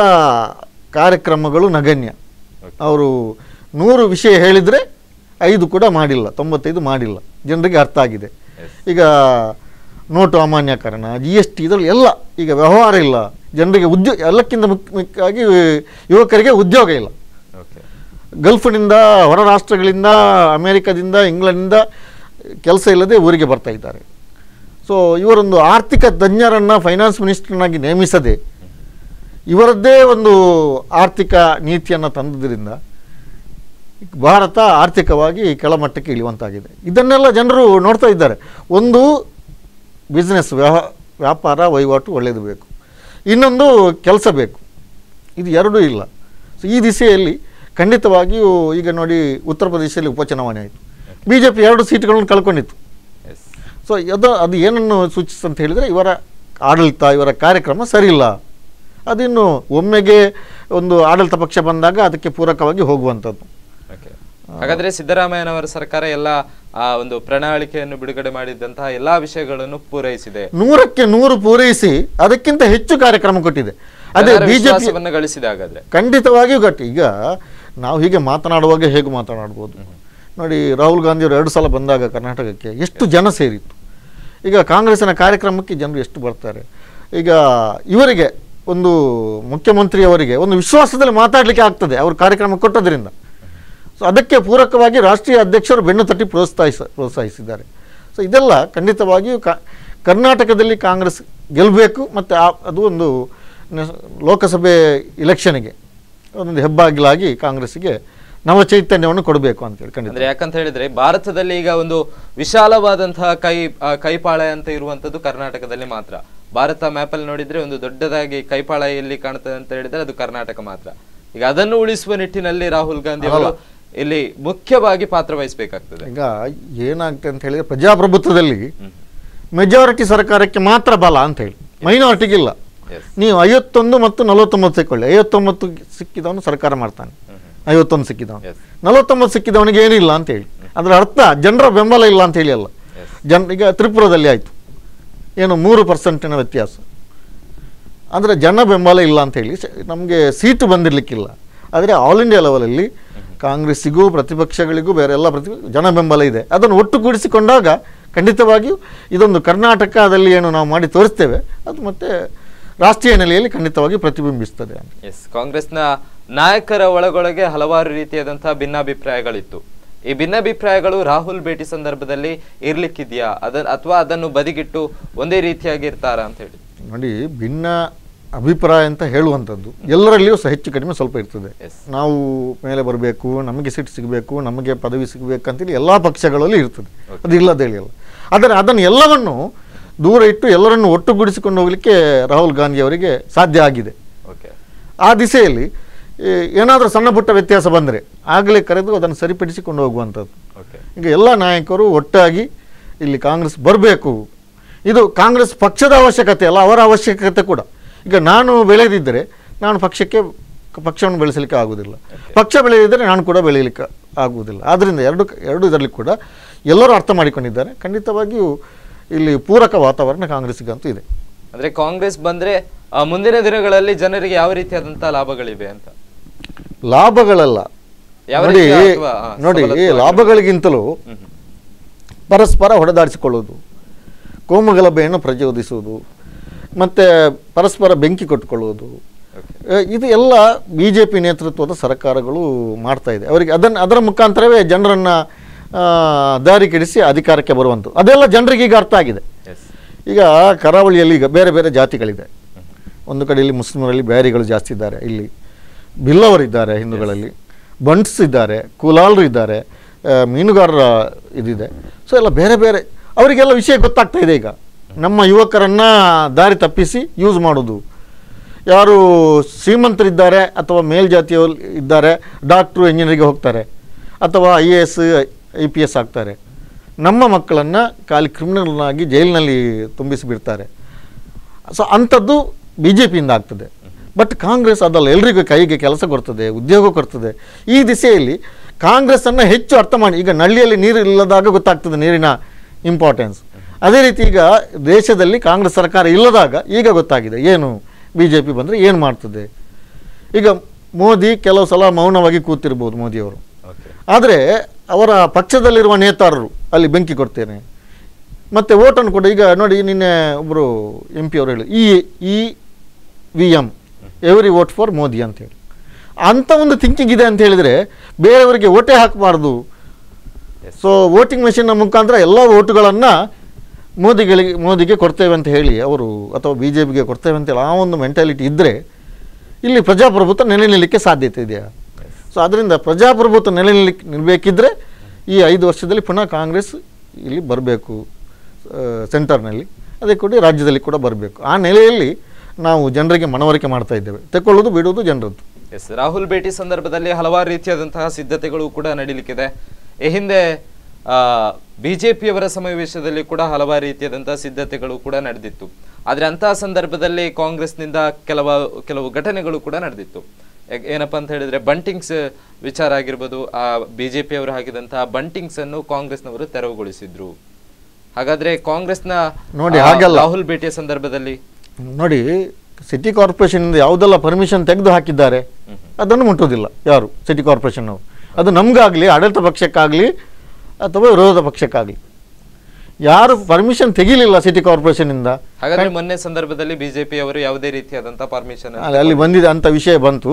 ಕಾರ್ಯಕ್ರಮಗಳು ನಗಣ್ಯ. ಅವರು 100 ವಿಷಯ ಹೇಳಿದರೆ 5 ಕೂಡ ಮಾಡಿಲ್ಲ, 95 ಮಾಡಿಲ್ಲ. ಜನರಿಗೆ ಅರ್ಥ ಆಗಿದೆ. ಈಗ ನೋಟು ಅಮಾನ್ಯಕರಣ, GST, ಇದರಲ್ಲಿ ಎಲ್ಲ ಈಗ ವ್ಯವಹಾರ ಇಲ್ಲ. ಜನರಿಗೆ ಎಲ್ಲಕ್ಕಿಂತ ಮುಖ್ಯವಾಗಿ ಯುವಕರಿಗೆ ಉದ್ಯೋಗ ಇಲ್ಲ. ಗಲ್ಫ್ನಿಂದ, ಹೊರ ರಾಷ್ಟ್ರಗಳಿಂದ, ಅಮೇರಿಕದಿಂದ, ಇಂಗ್ಲೆಂಡ್ನಿಂದ ಕೆಲಸ ಇಲ್ಲದೆ ಊರಿಗೆ ಬರ್ತಾ ಇದ್ದಾರೆ. ಸೊ ಇವರೊಂದು ಆರ್ಥಿಕ ತಜ್ಞರನ್ನು ಫೈನಾನ್ಸ್ ಮಿನಿಸ್ಟರ್ನಾಗಿ ನೇಮಿಸದೆ ಇವರದ್ದೇ ಒಂದು ಆರ್ಥಿಕ ನೀತಿಯನ್ನು ತಂದುದರಿಂದ ಭಾರತ ಆರ್ಥಿಕವಾಗಿ ಕೆಳಮಟ್ಟಕ್ಕೆ ಇಳಿಯುವಂತಾಗಿದೆ. ಇದನ್ನೆಲ್ಲ ಜನರು ನೋಡ್ತಾ ಇದ್ದಾರೆ. ಒಂದು ಬಿಸ್ನೆಸ್, ವ್ಯಾಪಾರ ವಹಿವಾಟು ಒಳ್ಳೆಯದು ಬೇಕು. ಇನ್ನೊಂದು ಕೆಲಸ ಬೇಕು, ಇದು ಎರಡೂ ಇಲ್ಲ. ಸೊ ಈ ದಿಸೆಯಲ್ಲಿ ಖಂಡಿತವಾಗಿಯೂ ಈಗ ನೋಡಿ ಉತ್ತರ ಪ್ರದೇಶದಲ್ಲಿ ಉಪಚುನಾವಣೆ ಆಯಿತು, BJP 2 ಸೀಟ್ಗಳನ್ನು ಕಳ್ಕೊಂಡಿತ್ತು. ಸೊ ಅದು ಏನನ್ನು ಸೂಚಿಸ್ತಂತ ಹೇಳಿದರೆ ಇವರ ಆಡಳಿತ, ಇವರ ಕಾರ್ಯಕ್ರಮ ಸರಿಯಿಲ್ಲ. ಅದಿನ್ನು ಒಮ್ಮೆಗೆ ಒಂದು ಆಡಳಿತ ಪಕ್ಷ ಬಂದಾಗ ಅದಕ್ಕೆ ಪೂರಕವಾಗಿ ಹೋಗುವಂಥದ್ದು. ಹಾಗಾದ್ರೆ ಸಿದ್ದರಾಮಯ್ಯನವರ ಸರ್ಕಾರ ಎಲ್ಲ ಒಂದು ಪ್ರಣಾಳಿಕೆಯನ್ನು ಬಿಡುಗಡೆ ಮಾಡಿದಂತಹ ಎಲ್ಲಾ ವಿಷಯಗಳನ್ನು ಪೂರೈಸಿದೆ, 100ಕ್ಕೆ 100 ಪೂರೈಸಿ ಅದಕ್ಕಿಂತ ಹೆಚ್ಚು ಕಾರ್ಯಕ್ರಮ ಕೊಟ್ಟಿದೆ. ಅದೇ ಬಿಜೆಪಿಯನ್ನು ಗಳಿಸಿದೆ. ಹಾಗಾದ್ರೆ ಖಂಡಿತವಾಗಿಯೂ ಗಟ್ಟಿ. ಈಗ ನಾವು ಹೀಗೆ ಮಾತನಾಡುವಾಗ ಹೇಗೆ ಮಾತನಾಡ್ಬೋದು ನೋಡಿ, ರಾಹುಲ್ ಗಾಂಧಿ ಅವರು 2 ಸಲ ಬಂದಾಗ ಕರ್ನಾಟಕಕ್ಕೆ ಎಷ್ಟು ಜನ ಸೇರಿತ್ತು. ಈಗ ಕಾಂಗ್ರೆಸ್ಸಿನ ಕಾರ್ಯಕ್ರಮಕ್ಕೆ ಜನರು ಎಷ್ಟು ಬರ್ತಾರೆ. ಈಗ ಇವರಿಗೆ ಒಂದು ಮುಖ್ಯಮಂತ್ರಿಯವರಿಗೆ ಒಂದು ವಿಶ್ವಾಸದಲ್ಲಿ ಮಾತಾಡಲಿಕ್ಕೆ ಆಗ್ತದೆ ಅವರು ಕಾರ್ಯಕ್ರಮ ಕೊಟ್ಟೋದ್ರಿಂದ. ಸೊ ಅದಕ್ಕೆ ಪೂರಕವಾಗಿ ರಾಷ್ಟ್ರೀಯ ಅಧ್ಯಕ್ಷರು ಬೆನ್ನು ತಟ್ಟಿ ಪ್ರೋತ್ಸಾಹಿಸಿದ್ದಾರೆ. ಸೊ ಇದೆಲ್ಲ ಖಂಡಿತವಾಗಿಯೂ ಕರ್ನಾಟಕದಲ್ಲಿ ಕಾಂಗ್ರೆಸ್ ಗೆಲ್ಲಬೇಕು, ಮತ್ತು ಅದು ಒಂದು ಲೋಕಸಭೆ ಇಲೆಕ್ಷನ್ಗೆ ಒಂದೊಂದು ಹೆಬ್ಬಾಗಿಲಾಗಿ ಕಾಂಗ್ರೆಸ್ಸಿಗೆ ನವ ಚೈತನ್ಯವನ್ನು ಕೊಡಬೇಕು ಅಂತೇಳಿ ಖಂಡಿತ. ಯಾಕಂತ ಹೇಳಿದ್ರೆ ಭಾರತದಲ್ಲಿ ಈಗ ಒಂದು ವಿಶಾಲವಾದಂತಹ ಕೈಪಾಳೆ ಅಂತ ಇರುವಂತದ್ದು ಕರ್ನಾಟಕದಲ್ಲಿ ಮಾತ್ರ. ಭಾರತ ಮ್ಯಾಪ್ ಅಲ್ಲಿ ನೋಡಿದ್ರೆ ಒಂದು ದೊಡ್ಡದಾಗಿ ಕೈಪಾಳೆ ಎಲ್ಲಿ ಕಾಣುತ್ತದೆ ಅಂತ ಹೇಳಿದ್ರೆ ಅದು ಕರ್ನಾಟಕ ಮಾತ್ರ. ಈಗ ಅದನ್ನು ಉಳಿಸುವ ನಿಟ್ಟಿನಲ್ಲಿ ರಾಹುಲ್ ಗಾಂಧಿ ಅವರು ಇಲ್ಲಿ ಮುಖ್ಯವಾಗಿ ಪಾತ್ರ ವಹಿಸಬೇಕಾಗ್ತದೆ. ಈಗ ಏನಾಗ್ತದೆ ಅಂತ ಹೇಳಿದ್ರೆ ಪ್ರಜಾಪ್ರಭುತ್ವದಲ್ಲಿ ಮೆಜಾರಿಟಿ ಸರ್ಕಾರಕ್ಕೆ ಮಾತ್ರ ಬಲ ಅಂತ ಹೇಳಿ, ಮೈನಾರಿಟಿಗಿಲ್ಲ. ನೀವು 51 ಮತ್ತು 49 ಸಿಕ್ಕೊಳ್ಳಿ, 59 ಸಿಕ್ಕಿದವನು ಸರ್ಕಾರ ಮಾಡ್ತಾನೆ, 51 ಸಿಕ್ಕಿದವನು, 49 ಸಿಕ್ಕಿದವನಿಗೆ ಏನಿಲ್ಲ ಅಂತ ಹೇಳಿ. ಅದರ ಅರ್ಥ ಜನರ ಬೆಂಬಲ ಇಲ್ಲ ಅಂತ ಹೇಳಿ ಅಲ್ಲ. ಈಗ ತ್ರಿಪುರದಲ್ಲಿ ಆಯಿತು, ಏನು 3% ವ್ಯತ್ಯಾಸ, ಅಂದರೆ ಜನ ಬೆಂಬಲ ಇಲ್ಲ ಅಂತ ಹೇಳಿ ನಮಗೆ ಸೀಟು ಬಂದಿರಲಿಕ್ಕಿಲ್ಲ. ಆದರೆ ಆಲ್ ಇಂಡಿಯಾ ಲೆವೆಲಲ್ಲಿ ಕಾಂಗ್ರೆಸ್ಸಿಗೂ ಪ್ರತಿಪಕ್ಷಗಳಿಗೂ ಬೇರೆ ಎಲ್ಲ ಜನ ಬೆಂಬಲ ಇದೆ. ಅದನ್ನು ಒಟ್ಟುಗೂಡಿಸಿಕೊಂಡಾಗ ಖಂಡಿತವಾಗಿಯೂ ಇದೊಂದು ಕರ್ನಾಟಕದಲ್ಲಿ ಏನು ನಾವು ಮಾಡಿ ತೋರಿಸ್ತೇವೆ ಅದು ಮತ್ತೆ ರಾಷ್ಟ್ರೀಯ ನೆಲೆಯಲ್ಲಿ ಖಂಡಿತವಾಗಿ ಪ್ರತಿಬಿಂಬಿಸ್ತದೆ. ಕಾಂಗ್ರೆಸ್ನ ನಾಯಕರ ಒಳಗೊಳಗೆ ಹಲವಾರು ರೀತಿಯಾದಂತಹ ಭಿನ್ನಾಭಿಪ್ರಾಯಗಳಿತ್ತು. ಈ ಭಿನ್ನಾಭಿಪ್ರಾಯಗಳು ರಾಹುಲ್ ಭೇಟಿ ಸಂದರ್ಭದಲ್ಲಿ ಇರ್ಲಿಕ್ಕಿದೆಯಾ, ಅಥವಾ ಅದನ್ನು ಬದಿಗಿಟ್ಟು ಒಂದೇ ರೀತಿಯಾಗಿ ಇರ್ತಾರಾ ಅಂತ ಹೇಳಿ ನೋಡಿ. ಭಿನ್ನ ಅಭಿಪ್ರಾಯ ಅಂತ ಹೇಳುವಂಥದ್ದು ಎಲ್ಲರಲ್ಲಿಯೂ ಸಹ ಹೆಚ್ಚು ಕಡಿಮೆ ಸ್ವಲ್ಪ ಇರ್ತದೆ. ನಾವು ಮೇಲೆ ಬರಬೇಕು, ನಮಗೆ ಸೀಟ್ ಸಿಗಬೇಕು, ನಮಗೆ ಪದವಿ ಸಿಗಬೇಕಂತೇಳಿ ಎಲ್ಲ ಪಕ್ಷಗಳಲ್ಲಿ ಇರ್ತದೆ, ಅದು ಇಲ್ಲದೆ ಹೇಳಿಲ್ಲ. ಆದರೆ ಅದನ್ನು ಎಲ್ಲವನ್ನು ದೂರ ಇಟ್ಟು ಎಲ್ಲರನ್ನು ಒಟ್ಟುಗೂಡಿಸಿಕೊಂಡು ಹೋಗಲಿಕ್ಕೆ ರಾಹುಲ್ ಗಾಂಧಿ ಅವರಿಗೆ ಸಾಧ್ಯ ಆಗಿದೆ. ಆ ದಿಸೆಯಲ್ಲಿ ಏನಾದರೂ ಸಣ್ಣ ಪುಟ್ಟ ವ್ಯತ್ಯಾಸ ಬಂದರೆ ಆಗಲೇ ಕರೆದು ಅದನ್ನು ಸರಿಪಡಿಸಿಕೊಂಡು ಹೋಗುವಂಥದ್ದು. ಈಗ ಎಲ್ಲ ನಾಯಕರು ಒಟ್ಟಾಗಿ ಇಲ್ಲಿ ಕಾಂಗ್ರೆಸ್ ಬರಬೇಕು. ಇದು ಕಾಂಗ್ರೆಸ್ ಪಕ್ಷದ ಅವಶ್ಯಕತೆ ಅಲ್ಲ, ಅವರ ಅವಶ್ಯಕತೆ ಕೂಡ. ಈಗ ನಾನು ಬೆಳೆದಿದ್ದರೆ ನಾನು ಪಕ್ಷವನ್ನು ಬೆಳೆಸಲಿಕ್ಕೆ ಆಗುವುದಿಲ್ಲ, ಪಕ್ಷ ಬೆಳೆದಿದ್ದರೆ ನಾನು ಕೂಡ ಬೆಳೆಯಲಿಕ್ಕೆ ಆಗುವುದಿಲ್ಲ. ಆದ್ದರಿಂದ ಎರಡು ಇದರಲ್ಲಿ ಕೂಡ ಎಲ್ಲರೂ ಅರ್ಥ ಮಾಡಿಕೊಂಡಿದ್ದಾರೆ. ಖಂಡಿತವಾಗಿಯೂ ಇಲ್ಲಿ ಪೂರಕ ವಾತಾವರಣ ಕಾಂಗ್ರೆಸ್ಸಿಗಂತೂ ಇದೆ. ಅಂದರೆ ಕಾಂಗ್ರೆಸ್ ಬಂದರೆ ಮುಂದಿನ ದಿನಗಳಲ್ಲಿ ಜನರಿಗೆ ಯಾವ ರೀತಿಯಾದಂತಹ ಲಾಭಗಳಿವೆ ಅಂತ? ಲಾಭಗಳಲ್ಲ ನೋಡಿ, ಲಾಭಗಳಿಗಿಂತಲೂ ಪರಸ್ಪರ ಹೊಡೆದಾಡಿಸಿಕೊಳ್ಳುವುದು, ಕೋಮುಗಲಭೆಯನ್ನು ಪ್ರಚೋದಿಸುವುದು, ಮತ್ತು ಪರಸ್ಪರ ಬೆಂಕಿ ಕೊಟ್ಟುಕೊಳ್ಳುವುದು, ಇದು ಎಲ್ಲ BJP ನೇತೃತ್ವದ ಸರ್ಕಾರಗಳು ಮಾಡ್ತಾ ಇದೆ. ಅವರಿಗೆ ಅದರ ಮುಖಾಂತರವೇ ಜನರನ್ನು ದಾರಿ ಕೆಡಿಸಿ ಅಧಿಕಾರಕ್ಕೆ ಬರುವಂಥದ್ದು. ಅದೆಲ್ಲ ಜನರಿಗೆ ಈಗ ಅರ್ಥ ಆಗಿದೆ. ಈಗ ಕರಾವಳಿಯಲ್ಲಿ ಈಗ ಬೇರೆ ಬೇರೆ ಜಾತಿಗಳಿದೆ. ಒಂದು ಕಡೆಯಲ್ಲಿ ಮುಸ್ಲಿಮರಲ್ಲಿ ಬ್ಯಾರಿಗಳು ಜಾಸ್ತಿ ಇದ್ದಾರೆ, ಇಲ್ಲಿ ಬಿಲ್ಲವರಿದ್ದಾರೆ, ಹಿಂದೂಗಳಲ್ಲಿ ಬಂಟ್ಸ್ ಇದ್ದಾರೆ, ಕುಲಾಲರು ಇದ್ದಾರೆ, ಮೀನುಗಾರರ ಇದಿದೆ. ಸೊ ಎಲ್ಲ ಬೇರೆ ಬೇರೆ ಅವರಿಗೆಲ್ಲ ವಿಷಯ ಗೊತ್ತಾಗ್ತಾ ಇದೆ. ಈಗ ನಮ್ಮ ಯುವಕರನ್ನು ದಾರಿ ತಪ್ಪಿಸಿ ಯೂಸ್ ಮಾಡೋದು. ಯಾರು ಶ್ರೀಮಂತರಿದ್ದಾರೆ ಅಥವಾ ಮೇಲ್ಜಾತಿಯವರು ಇದ್ದಾರೆ, ಡಾಕ್ಟ್ರು ಇಂಜಿನಿಯರಿಗೆ ಹೋಗ್ತಾರೆ ಅಥವಾ IAS IPS ಆಗ್ತಾರೆ. ನಮ್ಮ ಮಕ್ಕಳನ್ನು ಖಾಲಿ ಕ್ರಿಮಿನಲ್ನಾಗಿ ಜೈಲಿನಲ್ಲಿ ತುಂಬಿಸಿಬಿಡ್ತಾರೆ. ಸೊ ಅಂಥದ್ದು BJPಯಿಂದ ಆಗ್ತದೆ. ಬಟ್ ಕಾಂಗ್ರೆಸ್ ಅದಲ್ಲ, ಎಲ್ರಿಗೂ ಕೈಗೆ ಕೆಲಸ ಕೊಡ್ತದೆ, ಉದ್ಯೋಗ ಕೊಡ್ತದೆ. ಈ ದಿಸೆಯಲ್ಲಿ ಕಾಂಗ್ರೆಸ್ಸನ್ನು ಹೆಚ್ಚು ಅರ್ಥ ಮಾಡಿ. ಈಗ ನಳ್ಳಿಯಲ್ಲಿ ನೀರು ಇಲ್ಲದಾಗ ಗೊತ್ತಾಗ್ತದೆ ನೀರಿನ ಇಂಪಾರ್ಟೆನ್ಸ್. ಅದೇ ರೀತಿ ಈಗ ದೇಶದಲ್ಲಿ ಕಾಂಗ್ರೆಸ್ ಸರ್ಕಾರ ಇಲ್ಲದಾಗ ಈಗ ಗೊತ್ತಾಗಿದೆ ಏನು BJP ಬಂದರೆ ಏನು ಮಾಡ್ತದೆ. ಈಗ ಮೋದಿ ಕೆಲವು ಸಲ ಮೌನವಾಗಿ ಕೂತಿರ್ಬೋದು ಮೋದಿಯವರು, ಆದರೆ ಅವರ ಪಕ್ಷದಲ್ಲಿರುವ ನೇತಾರರು ಅಲ್ಲಿ ಬೆಂಕಿ ಕೊಡ್ತೇನೆ ಮತ್ತು ಓಟನ್ನು ಕೂಡ. ಈಗ ನೋಡಿ, ನಿನ್ನೆ ಒಬ್ಬರು MP ಅವರು ಹೇಳಿ EVM every vote for Modi ಅಂತೇಳಿ. ಅಂಥ ಒಂದು ಥಿಂಕಿಂಗ್ ಇದೆ ಅಂತ ಹೇಳಿದರೆ ಬೇರೆಯವರಿಗೆ ಓಟೇ ಹಾಕಬಾರ್ದು. ಸೊ ವೋಟಿಂಗ್ ಮೆಷಿನ್ನ ಮುಖಾಂತರ ಎಲ್ಲ ಓಟುಗಳನ್ನು ಮೋದಿಗೆ ಕೊಡ್ತೇವೆ ಅಂತ ಹೇಳಿ ಅವರು, ಅಥವಾ BJPಗೆ ಕೊಡ್ತೇವೆ ಅಂತೇಳಿ ಆ ಒಂದು ಮೆಂಟಾಲಿಟಿ ಇದ್ದರೆ ಇಲ್ಲಿ ಪ್ರಜಾಪ್ರಭುತ್ವ ನೆಲೆ ನಿಲ್ಲಕ್ಕೆ ಸಾಧ್ಯತೆ ಇದೆಯಾ? ಸೊ ಅದರಿಂದ ಪ್ರಜಾಪ್ರಭುತ್ವ ನೆಲೆ ನಿಲ್ಲಬೇಕಿದ್ರೆ ಈ 5 ವರ್ಷದಲ್ಲಿ ಪುನಃ ಕಾಂಗ್ರೆಸ್ ಇಲ್ಲಿ ಬರಬೇಕು ಸೆಂಟರ್ನಲ್ಲಿ, ಅದೇ ಕೂಡ ರಾಜ್ಯದಲ್ಲಿ ಕೂಡ ಬರಬೇಕು. ಆ ನೆಲೆಯಲ್ಲಿ ನಾವು ಜನರಿಗೆ ಮನವರಿಕೆ ಮಾಡ್ತಾ ಇದ್ದೇವೆ. ತೆಕ್ಕೊಳ್ಳೋದು ಬಿಡುವುದು ಜನರದ್ದು. ಎಸ್, ರಾಹುಲ್ ಭೇಟಿ ಸಂದರ್ಭದಲ್ಲಿ ಹಲವಾರು ರೀತಿಯಾದಂತಹ ಸಿದ್ಧತೆಗಳು ಕೂಡ ನಡೀಲಿಕ್ಕಿದೆ. ಈ ಹಿಂದೆ ಬಿಜೆಪಿಯವರ ಸಮಾವೇಶದಲ್ಲಿ ಕೂಡ ಹಲವಾರು ರೀತಿಯಾದಂತಹ ಸಿದ್ಧತೆಗಳು ಕೂಡ ನಡೆದಿತ್ತು. ಆದ್ರೆ ಅಂತಹ ಸಂದರ್ಭದಲ್ಲಿ ಕಾಂಗ್ರೆಸ್ನಿಂದ ಕೆಲವು ಘಟನೆಗಳು ಕೂಡ ನಡೆದಿತ್ತು. ಏನಪ್ಪಾ ಅಂತ ಹೇಳಿದ್ರೆ ಬಂಟಿಂಗ್ಸ್ ವಿಚಾರ ಆಗಿರ್ಬೋದು, ಆ ಬಿಜೆಪಿಯವರು ಹಾಕಿದಂತಹ ಬಂಟಿಂಗ್ಸ್ ಅನ್ನು ಕಾಂಗ್ರೆಸ್ನವರು ತೆರವುಗೊಳಿಸಿದ್ರು. ಹಾಗಾದ್ರೆ ಕಾಂಗ್ರೆಸ್ನ ನೋಡಿ ಹಾಗೆಲ್ಲ ರಾಹುಲ್ ಭೇಟಿಯ ಸಂದರ್ಭದಲ್ಲಿ ನೋಡಿ, ಸಿಟಿ ಕಾರ್ಪೊರೇಷನ್ ಇಂದ ಯಾವುದೆಲ್ಲ ಪರ್ಮಿಷನ್ ತೆಗೆದು ಹಾಕಿದ್ದಾರೆ ಅದನ್ನು ಮುಟ್ಟುವುದಿಲ್ಲ ಯಾರು ಸಿಟಿ ಕಾರ್ಪೊರೇಷನ್ ಅವರು. ಅದು ನಮ್ಗಾಗ್ಲಿ, ಆಡಳಿತ ಪಕ್ಷಕ್ಕಾಗ್ಲಿ ಅಥವಾ ವಿರೋಧ ಪಕ್ಷಕ್ಕಾಗ್ಲಿ, ಯಾರು ಪರ್ಮಿಷನ್ ತೆಗಿಲಿಲ್ಲ ಸಿಟಿ ಕಾರ್ಪೊರೇಷನ್ ಇಂದ. ಹಾಗಾದ್ರೆ ಮೊನ್ನೆ ಸಂದರ್ಭದಲ್ಲಿ ಬಿಜೆಪಿ ಅವರು ಯಾವುದೇ ರೀತಿಯಾದಂತಹ ಪರ್ಮಿಷನ್ ಅಲ್ಲಿ ಬಂದಿದೆ ಅಂತ ವಿಷಯ ಬಂತು.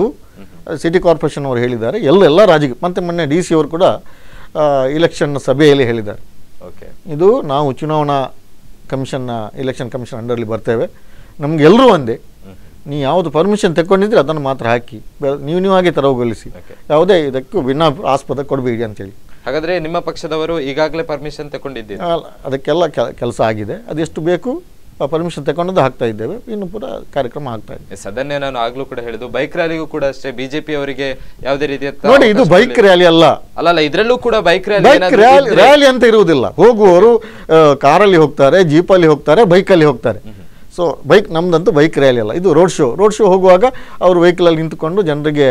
ಸಿಟಿ ಕಾರ್ಪೊರೇಷನ್ ಅವರು ಹೇಳಿದ್ದಾರೆ, ಎಲ್ಲ ರಾಜಕೀಯ ಮತ್ತೆ ಮೊನ್ನೆ DC ಅವರು ಕೂಡ ಇಲೆಕ್ಷನ್ ಸಭೆಯಲ್ಲಿ ಹೇಳಿದ್ದಾರೆ. ಇದು ನಾವು ಚುನಾವಣಾ ಕಮಿಷನ್ನ ಎಲೆಕ್ಷನ್ ಕಮಿಷನ್ ಅಂಡರ್ಲಿ ಬರ್ತೇವೆ, ನಮ್ಗೆ ಎಲ್ಲರೂ ಒಂದೇ, ನೀವು ಯಾವುದು ಪರ್ಮಿಷನ್ ತೆಕ್ಕೊಂಡಿದ್ರೆ ಅದನ್ನು ಮಾತ್ರ ಹಾಕಿ, ನೀವಾಗೆ ತೆರವುಗೊಳಿಸಿ, ಯಾವುದೇ ಇದಕ್ಕೂ ಆಸ್ಪದ ಕೊಡಬೇಡಿ ಅಂತೇಳಿ. ಹಾಗಾದ್ರೆ ನಿಮ್ಮ ಪಕ್ಷದವರು ಈಗಾಗಲೇ ಪರ್ಮಿಷನ್ ತಗೊಂಡಿದ್ದೀರಿ? ಅದಕ್ಕೆಲ್ಲ ಕೆಲಸ ಆಗಿದೆ, ಅದೆಷ್ಟು ಬೇಕು ಪರ್ಮಿಷನ್ ತಗೊಂಡು ಹಾಕ್ತಾ ಇದ್ದೇವೆ, ಇನ್ನು ಪೂರ ಕಾರ್ಯಕ್ರಮ ಆಗ್ತಾ ಇದೆ. ಅದನ್ನೇ ನಾನು ಆಗ್ಲೂ ಕೂಡ ಹೇಳಿದ್ದು, ಬೈಕ್ ರ್ಯಾಲಿಗೂ ಕೂಡ ಅಷ್ಟೇ ಬಿಜೆಪಿ ಅವರಿಗೆ ಯಾವುದೇ ರೀತಿಯ ನೋಡಿ, ಇದು ಬೈಕ್ ರ್ಯಾಲಿ ಅಲ್ಲ, ಇದ್ರಲ್ಲೂ ಕೂಡ ಬೈಕ್ ರ್ಯಾಲಿ ಅಂತ ಇರುವುದಿಲ್ಲ. ಹೋಗುವವರು ಕಾರಲ್ಲಿ ಹೋಗ್ತಾರೆ, ಜೀಪಲ್ಲಿ ಹೋಗ್ತಾರೆ, ಬೈಕಲ್ಲಿ ಹೋಗ್ತಾರೆ. ಸೊ ನಮ್ದಂತೂ ಬೈಕ್ ರ್ಯಾಲಿ ಅಲ್ಲ, ಇದು ರೋಡ್ ಶೋ ಹೋಗುವಾಗ ಅವರು ವೆಹಿಕಲಲ್ಲಿ ನಿಂತುಕೊಂಡು ಜನರಿಗೆ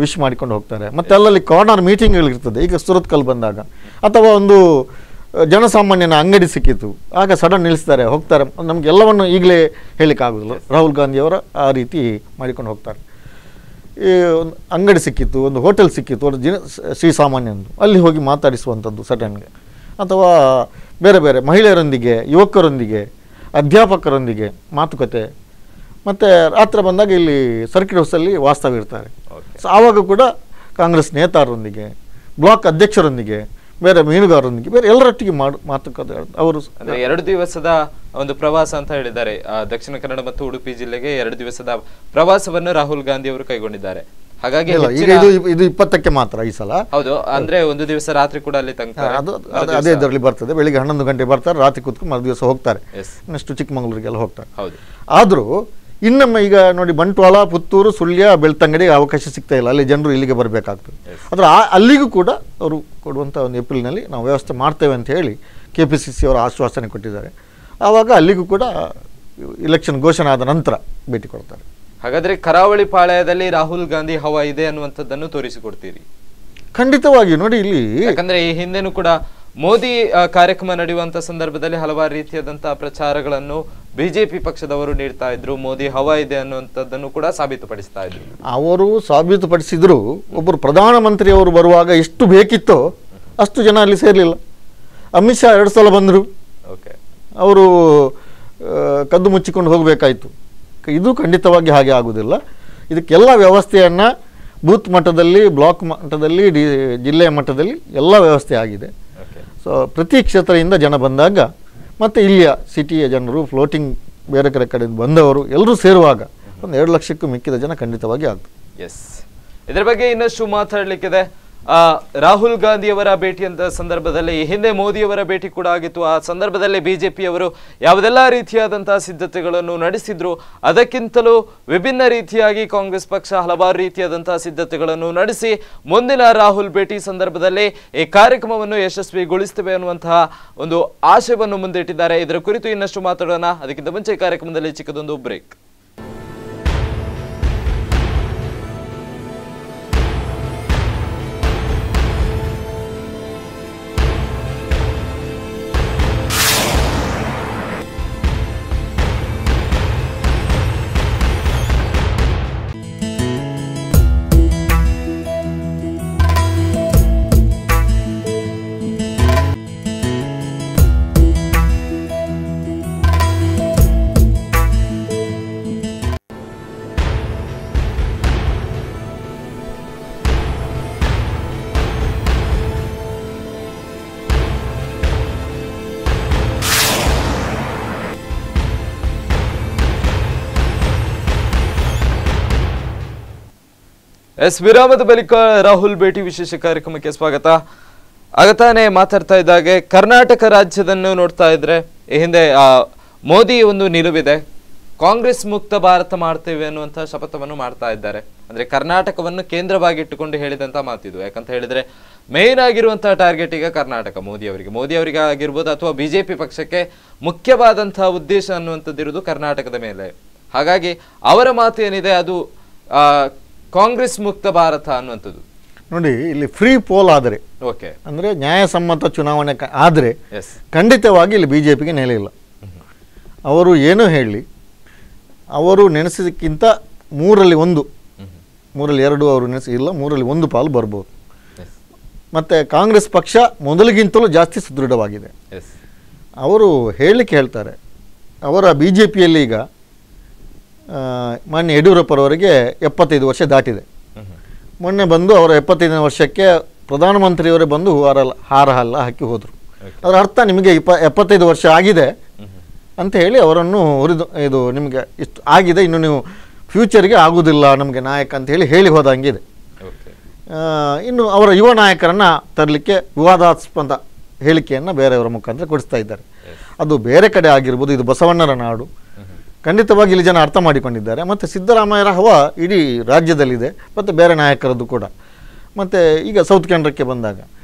ವಿಶ್ ಮಾಡಿಕೊಂಡು ಹೋಗ್ತಾರೆ. ಮತ್ತೆ ಅಲ್ಲಲ್ಲಿ ಕಾರ್ನರ್ ಮೀಟಿಂಗ್ಗಳಿರ್ತದೆ. ಈಗ ಸುರತ್ಕಲ್ ಬಂದಾಗ ಅಥವಾ ಒಂದು ಜನಸಾಮಾನ್ಯನ ಅಂಗಡಿ ಸಿಕ್ಕಿತು, ಆಗ ಸಡನ್ ನಿಲ್ಲಿಸ್ತಾರೆ, ಹೋಗ್ತಾರೆ. ನಮಗೆಲ್ಲವನ್ನು ಈಗಲೇ ಹೇಳಲಿಕ್ಕಾಗೋದಿಲ್ಲ. ರಾಹುಲ್ ಗಾಂಧಿಯವರ ಆ ರೀತಿ ಮಾಡಿಕೊಂಡು ಹೋಗ್ತಾರೆ. ಈ ಒಂದು ಅಂಗಡಿ ಸಿಕ್ಕಿತ್ತು, ಒಂದು ಹೋಟೆಲ್ ಸಿಕ್ಕಿತ್ತು, ಒಂದು ಶ್ರೀಸಾಮಾನ್ಯಂದು ಅಲ್ಲಿ ಹೋಗಿ ಮಾತಾಡಿಸುವಂಥದ್ದು ಸಡನ್ಗೆ, ಅಥವಾ ಬೇರೆ ಬೇರೆ ಮಹಿಳೆಯರೊಂದಿಗೆ, ಯುವಕರೊಂದಿಗೆ, ಅಧ್ಯಾಪಕರೊಂದಿಗೆ ಮಾತುಕತೆ. ಮತ್ತು ರಾತ್ರಿ ಬಂದಾಗ ಇಲ್ಲಿ ಸರ್ಕಿಟ್ ಹೌಸಲ್ಲಿ ವಾಸ್ತವ್ಯ ಇರ್ತಾರೆ. ಸೊ ಆವಾಗ ಕೂಡ ಕಾಂಗ್ರೆಸ್ ನೇತಾರರೊಂದಿಗೆ, ಬ್ಲಾಕ್ ಅಧ್ಯಕ್ಷರೊಂದಿಗೆ, ಬೇರೆ ಮೀನುಗಾರರೊಂದಿಗೆ, ಬೇರೆ ಎಲ್ಲರೊಟ್ಟಿಗೆ ಮಾತುಕತೆ. ಅವರು 2 ದಿವಸದ ಒಂದು ಪ್ರವಾಸ ಅಂತ ಹೇಳಿದ್ದಾರೆ. ದಕ್ಷಿಣ ಕನ್ನಡ ಮತ್ತು ಉಡುಪಿ ಜಿಲ್ಲೆಗೆ 2 ದಿವಸದ ಪ್ರವಾಸವನ್ನು ರಾಹುಲ್ ಗಾಂಧಿ ಅವರು ಕೈಗೊಂಡಿದ್ದಾರೆ. ಹಾಗಾಗಿ ಈಗ ಇದು 20ಕ್ಕೆ ಮಾತ್ರ ಈ ಸಲ. ಹೌದು, ಅಂದ್ರೆ ಒಂದು ದಿವಸ ರಾತ್ರಿ ಕೂಡ ಅಲ್ಲಿ ತಂಗ್ತಾರೆ. ಅದೇ ಇದರಲ್ಲಿ ಬರ್ತದೆ. ಬೆಳಿಗ್ಗೆ 11 ಗಂಟೆ ಬರ್ತಾರೆ, ರಾತ್ರಿ ಕೂತ್ಕೊಂಡು ಮರು ದಿವಸ ಹೋಗ್ತಾರೆ. ನೆಕ್ಸ್ಟ್ ಚಿಕ್ಕಮಗಳೂರಿಗೆಲ್ಲ ಹೋಗ್ತಾರೆ. ಆದರೂ ಇನ್ನೊಮ್ಮೆ ಈಗ ನೋಡಿ, ಬಂಟ್ವಾಳ, ಪುತ್ತೂರು, ಸುಳ್ಯ, ಬೆಳ್ತಂಗಡಿಗೆ ಅವಕಾಶ ಸಿಗ್ತಾ ಇಲ್ಲ. ಅಲ್ಲಿ ಜನರು ಇಲ್ಲಿಗೆ ಬರಬೇಕಾಗ್ತದೆ. ಆದರೆ ಅಲ್ಲಿಗೂ ಕೂಡ ಅವರು ಕೊಡುವಂಥ ಒಂದು ಏಪ್ರಿಲ್ನಲ್ಲಿ ನಾವು ವ್ಯವಸ್ಥೆ ಮಾಡ್ತೇವೆ ಅಂತ ಹೇಳಿ KPCC ಅವರು ಆಶ್ವಾಸನೆ ಕೊಟ್ಟಿದ್ದಾರೆ. ಆವಾಗ ಅಲ್ಲಿಗೂ ಕೂಡ ಇಲೆಕ್ಷನ್ ಘೋಷಣೆ ಆದ ನಂತರ ಭೇಟಿ ಕೊಡ್ತಾರೆ. ಹಾಗಾದ್ರೆ ಕರಾವಳಿ ಪಾಳ್ಯದಲ್ಲಿ ರಾಹುಲ್ ಗಾಂಧಿ ಹವಾ ಇದೆ ಅನ್ನುವಂಥದ್ದನ್ನು ತೋರಿಸಿಕೊಡ್ತೀರಿ? ಖಂಡಿತವಾಗಿಯೂ. ನೋಡಿ ಇಲ್ಲಿ, ಯಾಕಂದ್ರೆ ಈ ಹಿಂದೆನೂ ಕೂಡ ಮೋದಿ ಕಾರ್ಯಕ್ರಮ ನಡೆಯುವಂತ ಸಂದರ್ಭದಲ್ಲಿ ಹಲವಾರು ರೀತಿಯಾದಂತಹ ಪ್ರಚಾರಗಳನ್ನು ಬಿಜೆಪಿ ಪಕ್ಷದವರು ನೀಡ್ತಾ ಇದ್ರು. ಮೋದಿ ಹವಾ ಇದೆ ಅನ್ನುವಂಥದ್ದನ್ನು ಕೂಡ ಸಾಬೀತುಪಡಿಸ್ತಾ ಇದ್ರು. ಅವರು ಸಾಬೀತುಪಡಿಸಿದ್ರು. ಒಬ್ಬರು ಪ್ರಧಾನಮಂತ್ರಿಯವರು ಬರುವಾಗ ಎಷ್ಟು ಬೇಕಿತ್ತೋ ಅಷ್ಟು ಜನ ಅಲ್ಲಿ ಸೇರಲಿಲ್ಲ. ಅಮಿತ್ ಶಾ 2 ಸಲ ಬಂದರು, ಅವರು ಕದ್ದು ಮುಚ್ಚಿಕೊಂಡು ಹೋಗಬೇಕಾಯಿತು. ಇದು ಖಂಡಿತವಾಗಿ ಹಾಗೆ ಆಗುವುದಿಲ್ಲ. ಇದಕ್ಕೆಲ್ಲ ವ್ಯವಸ್ಥೆಯನ್ನು ಬೂತ್ ಮಟ್ಟದಲ್ಲಿ, ಬ್ಲಾಕ್ ಮಟ್ಟದಲ್ಲಿ, ಜಿಲ್ಲೆಯ ಮಟ್ಟದಲ್ಲಿ ಎಲ್ಲ ವ್ಯವಸ್ಥೆ ಆಗಿದೆ. ಸೊ ಪ್ರತಿ ಕ್ಷೇತ್ರದಿಂದ ಜನ ಬಂದಾಗ, ಮತ್ತು ಇಲ್ಲಿಯ ಸಿಟಿಯ ಜನರು, ಫ್ಲೋಟಿಂಗ್ ಬೇರೆ ಕಡೆಯಿಂದ ಬಂದವರು ಎಲ್ಲರೂ ಸೇರುವಾಗ ಒಂದು 2 ಲಕ್ಷಕ್ಕೂ ಮಿಕ್ಕಿದ ಜನ ಖಂಡಿತವಾಗಿ ಆಗ್ತದೆ. ಎಸ್, ಇದರ ಬಗ್ಗೆ ಇನ್ನಷ್ಟು ಮಾತಾಡಲಿಕ್ಕಿದೆ. ರಾಹುಲ್ ಗಾಂಧಿಯವರ ಭೇಟಿಯಂತ ಸಂದರ್ಭದಲ್ಲಿ ಈ ಹಿಂದೆ ಮೋದಿಯವರ ಭೇಟಿ ಕೂಡ ಆಗಿತ್ತು. ಆ ಸಂದರ್ಭದಲ್ಲಿ ಬಿಜೆಪಿಯವರು ಯಾವುದೆಲ್ಲ ರೀತಿಯಾದಂತಹ ಸಿದ್ಧತೆಗಳನ್ನು ನಡೆಸಿದ್ರು, ಅದಕ್ಕಿಂತಲೂ ವಿಭಿನ್ನ ರೀತಿಯಾಗಿ ಕಾಂಗ್ರೆಸ್ ಪಕ್ಷ ಹಲವಾರು ರೀತಿಯಾದಂತಹ ಸಿದ್ಧತೆಗಳನ್ನು ನಡೆಸಿ ಮುಂದಿನ ರಾಹುಲ್ ಭೇಟಿ ಸಂದರ್ಭದಲ್ಲಿ ಈ ಕಾರ್ಯಕ್ರಮವನ್ನು ಯಶಸ್ವಿಗೊಳಿಸುತ್ತೇವೆ ಅನ್ನುವಂತಹ ಒಂದು ಆಶಯವನ್ನು ಮುಂದಿಟ್ಟಿದ್ದಾರೆ. ಇದರ ಕುರಿತು ಇನ್ನಷ್ಟು ಮಾತಾಡೋಣ. ಅದಕ್ಕಿಂತ ಮುಂಚೆ ಕಾರ್ಯಕ್ರಮದಲ್ಲಿ ಚಿಕ್ಕದೊಂದು ಬ್ರೇಕ್. ಎಸ್, ವಿರಾಮದ ಬಳಿಕ ರಾಹುಲ್ ಭೇಟಿ ವಿಶೇಷ ಕಾರ್ಯಕ್ರಮಕ್ಕೆ ಸ್ವಾಗತ. ಆಗತಾನೆ ಮಾತಾಡ್ತಾ ಇದ್ದಾಗೆ ಕರ್ನಾಟಕ ರಾಜ್ಯದನ್ನು ನೋಡ್ತಾ ಇದ್ರೆ ಈ ಹಿಂದೆ ಮೋದಿ ಒಂದು ನಿಲುವಿದೆ, ಕಾಂಗ್ರೆಸ್ ಮುಕ್ತ ಭಾರತ ಮಾಡ್ತೇವೆ ಅನ್ನುವಂಥ ಶಪಥವನ್ನು ಮಾಡ್ತಾ ಇದ್ದಾರೆ. ಅಂದ್ರೆ ಕರ್ನಾಟಕವನ್ನು ಕೇಂದ್ರವಾಗಿ ಇಟ್ಟುಕೊಂಡು ಹೇಳಿದಂತ ಮಾತಿದು. ಯಾಕಂತ ಹೇಳಿದ್ರೆ ಮೇನ್ ಆಗಿರುವಂತಹ ಟಾರ್ಗೆಟ್ ಈಗ ಕರ್ನಾಟಕ ಮೋದಿ ಅವರಿಗೆ ಆಗಿರ್ಬೋದು ಅಥವಾ ಬಿಜೆಪಿ ಪಕ್ಷಕ್ಕೆ ಮುಖ್ಯವಾದಂತಹ ಉದ್ದೇಶ ಅನ್ನುವಂಥದ್ದಿರುವುದು ಕರ್ನಾಟಕದ ಮೇಲೆ. ಹಾಗಾಗಿ ಅವರ ಮಾತು ಏನಿದೆ ಅದು ಕಾಂಗ್ರೆಸ್ ಮುಕ್ತ ಭಾರತ ಅನ್ನುವಂಥದ್ದು. ನೋಡಿ, ಇಲ್ಲಿ ಫ್ರೀ ಪೋಲ್ ಆದರೆ, ಓಕೆ, ಅಂದರೆ ನ್ಯಾಯಸಮ್ಮತ ಚುನಾವಣೆ ಆದರೆ ಖಂಡಿತವಾಗಿ ಇಲ್ಲಿ ಬಿಜೆಪಿಗೆ ನೆಲೆ ಇಲ್ಲ. ಅವರು ಏನೂ ಹೇಳಿ, ಅವರು ನೆನೆಸಿದಕ್ಕಿಂತ 3ರಲ್ಲಿ 1, 3ರಲ್ಲಿ 2 ಅವರು ನೆನೆಸಿಲ್ಲ, 3ರಲ್ಲಿ 1 ಪಾಲು ಬರ್ಬೋದು. ಮತ್ತು ಕಾಂಗ್ರೆಸ್ ಪಕ್ಷ ಮೊದಲಿಗಿಂತಲೂ ಜಾಸ್ತಿ ಸುದೃಢವಾಗಿದೆ. ಅವರು ಹೇಳಲಿಕ್ಕೆ ಹೇಳ್ತಾರೆ, ಅವರ ಬಿ ಜೆ ಪಿಯಲ್ಲಿ ಈಗ ಮಾನ್ಯ ಯಡಿಯೂರಪ್ಪರವರಿಗೆ 75 ವರ್ಷ ದಾಟಿದೆ. ಮೊನ್ನೆ ಬಂದು ಅವರ 75ನೇ ವರ್ಷಕ್ಕೆ ಪ್ರಧಾನಮಂತ್ರಿಯವರೇ ಬಂದು ಹಾರ ಎಲ್ಲ ಹಾಕಿ ಹೋದರು. ಅದರ ಅರ್ಥ ನಿಮಗೆ 75 ವರ್ಷ ಆಗಿದೆ ಅಂತ ಹೇಳಿ ಅವರನ್ನು ಇದು ನಿಮಗೆ ಇಷ್ಟು ಆಗಿದೆ, ಇನ್ನು ನೀವು ಫ್ಯೂಚರ್ಗೆ ಆಗುವುದಿಲ್ಲ ನಮಗೆ ನಾಯಕ ಅಂತ ಹೇಳಿ ಹೋದಂಗಿದೆ. ಇನ್ನು ಅವರ ಯುವ ನಾಯಕರನ್ನು ತರಲಿಕ್ಕೆ ವಿವಾದಾಸ್ಪದ ಹೇಳಿಕೆಯನ್ನು ಬೇರೆಯವರ ಮುಖಾಂತರ ಕೊಡಿಸ್ತಾ ಇದ್ದಾರೆ. ಅದು ಬೇರೆ ಕಡೆ ಆಗಿರ್ಬೋದು, ಇದು ಬಸವಣ್ಣರ ನಾಡು, ಖಂಡಿತವಾಗಿ ಇಲ್ಲಿ ಜನ ಅರ್ಥ ಮಾಡಿಕೊಂಡಿದ್ದಾರೆ. ಮತ್ತು ಸಿದ್ದರಾಮಯ್ಯರ ಹವಾ ಇಡೀ ರಾಜ್ಯದಲ್ಲಿದೆ, ಮತ್ತು ಬೇರೆ ನಾಯಕರದ್ದು ಕೂಡ. ಮತ್ತು ಈಗ ಸೌತ್ ಕೇಂದ್ರಕ್ಕೆ ಬಂದಾಗ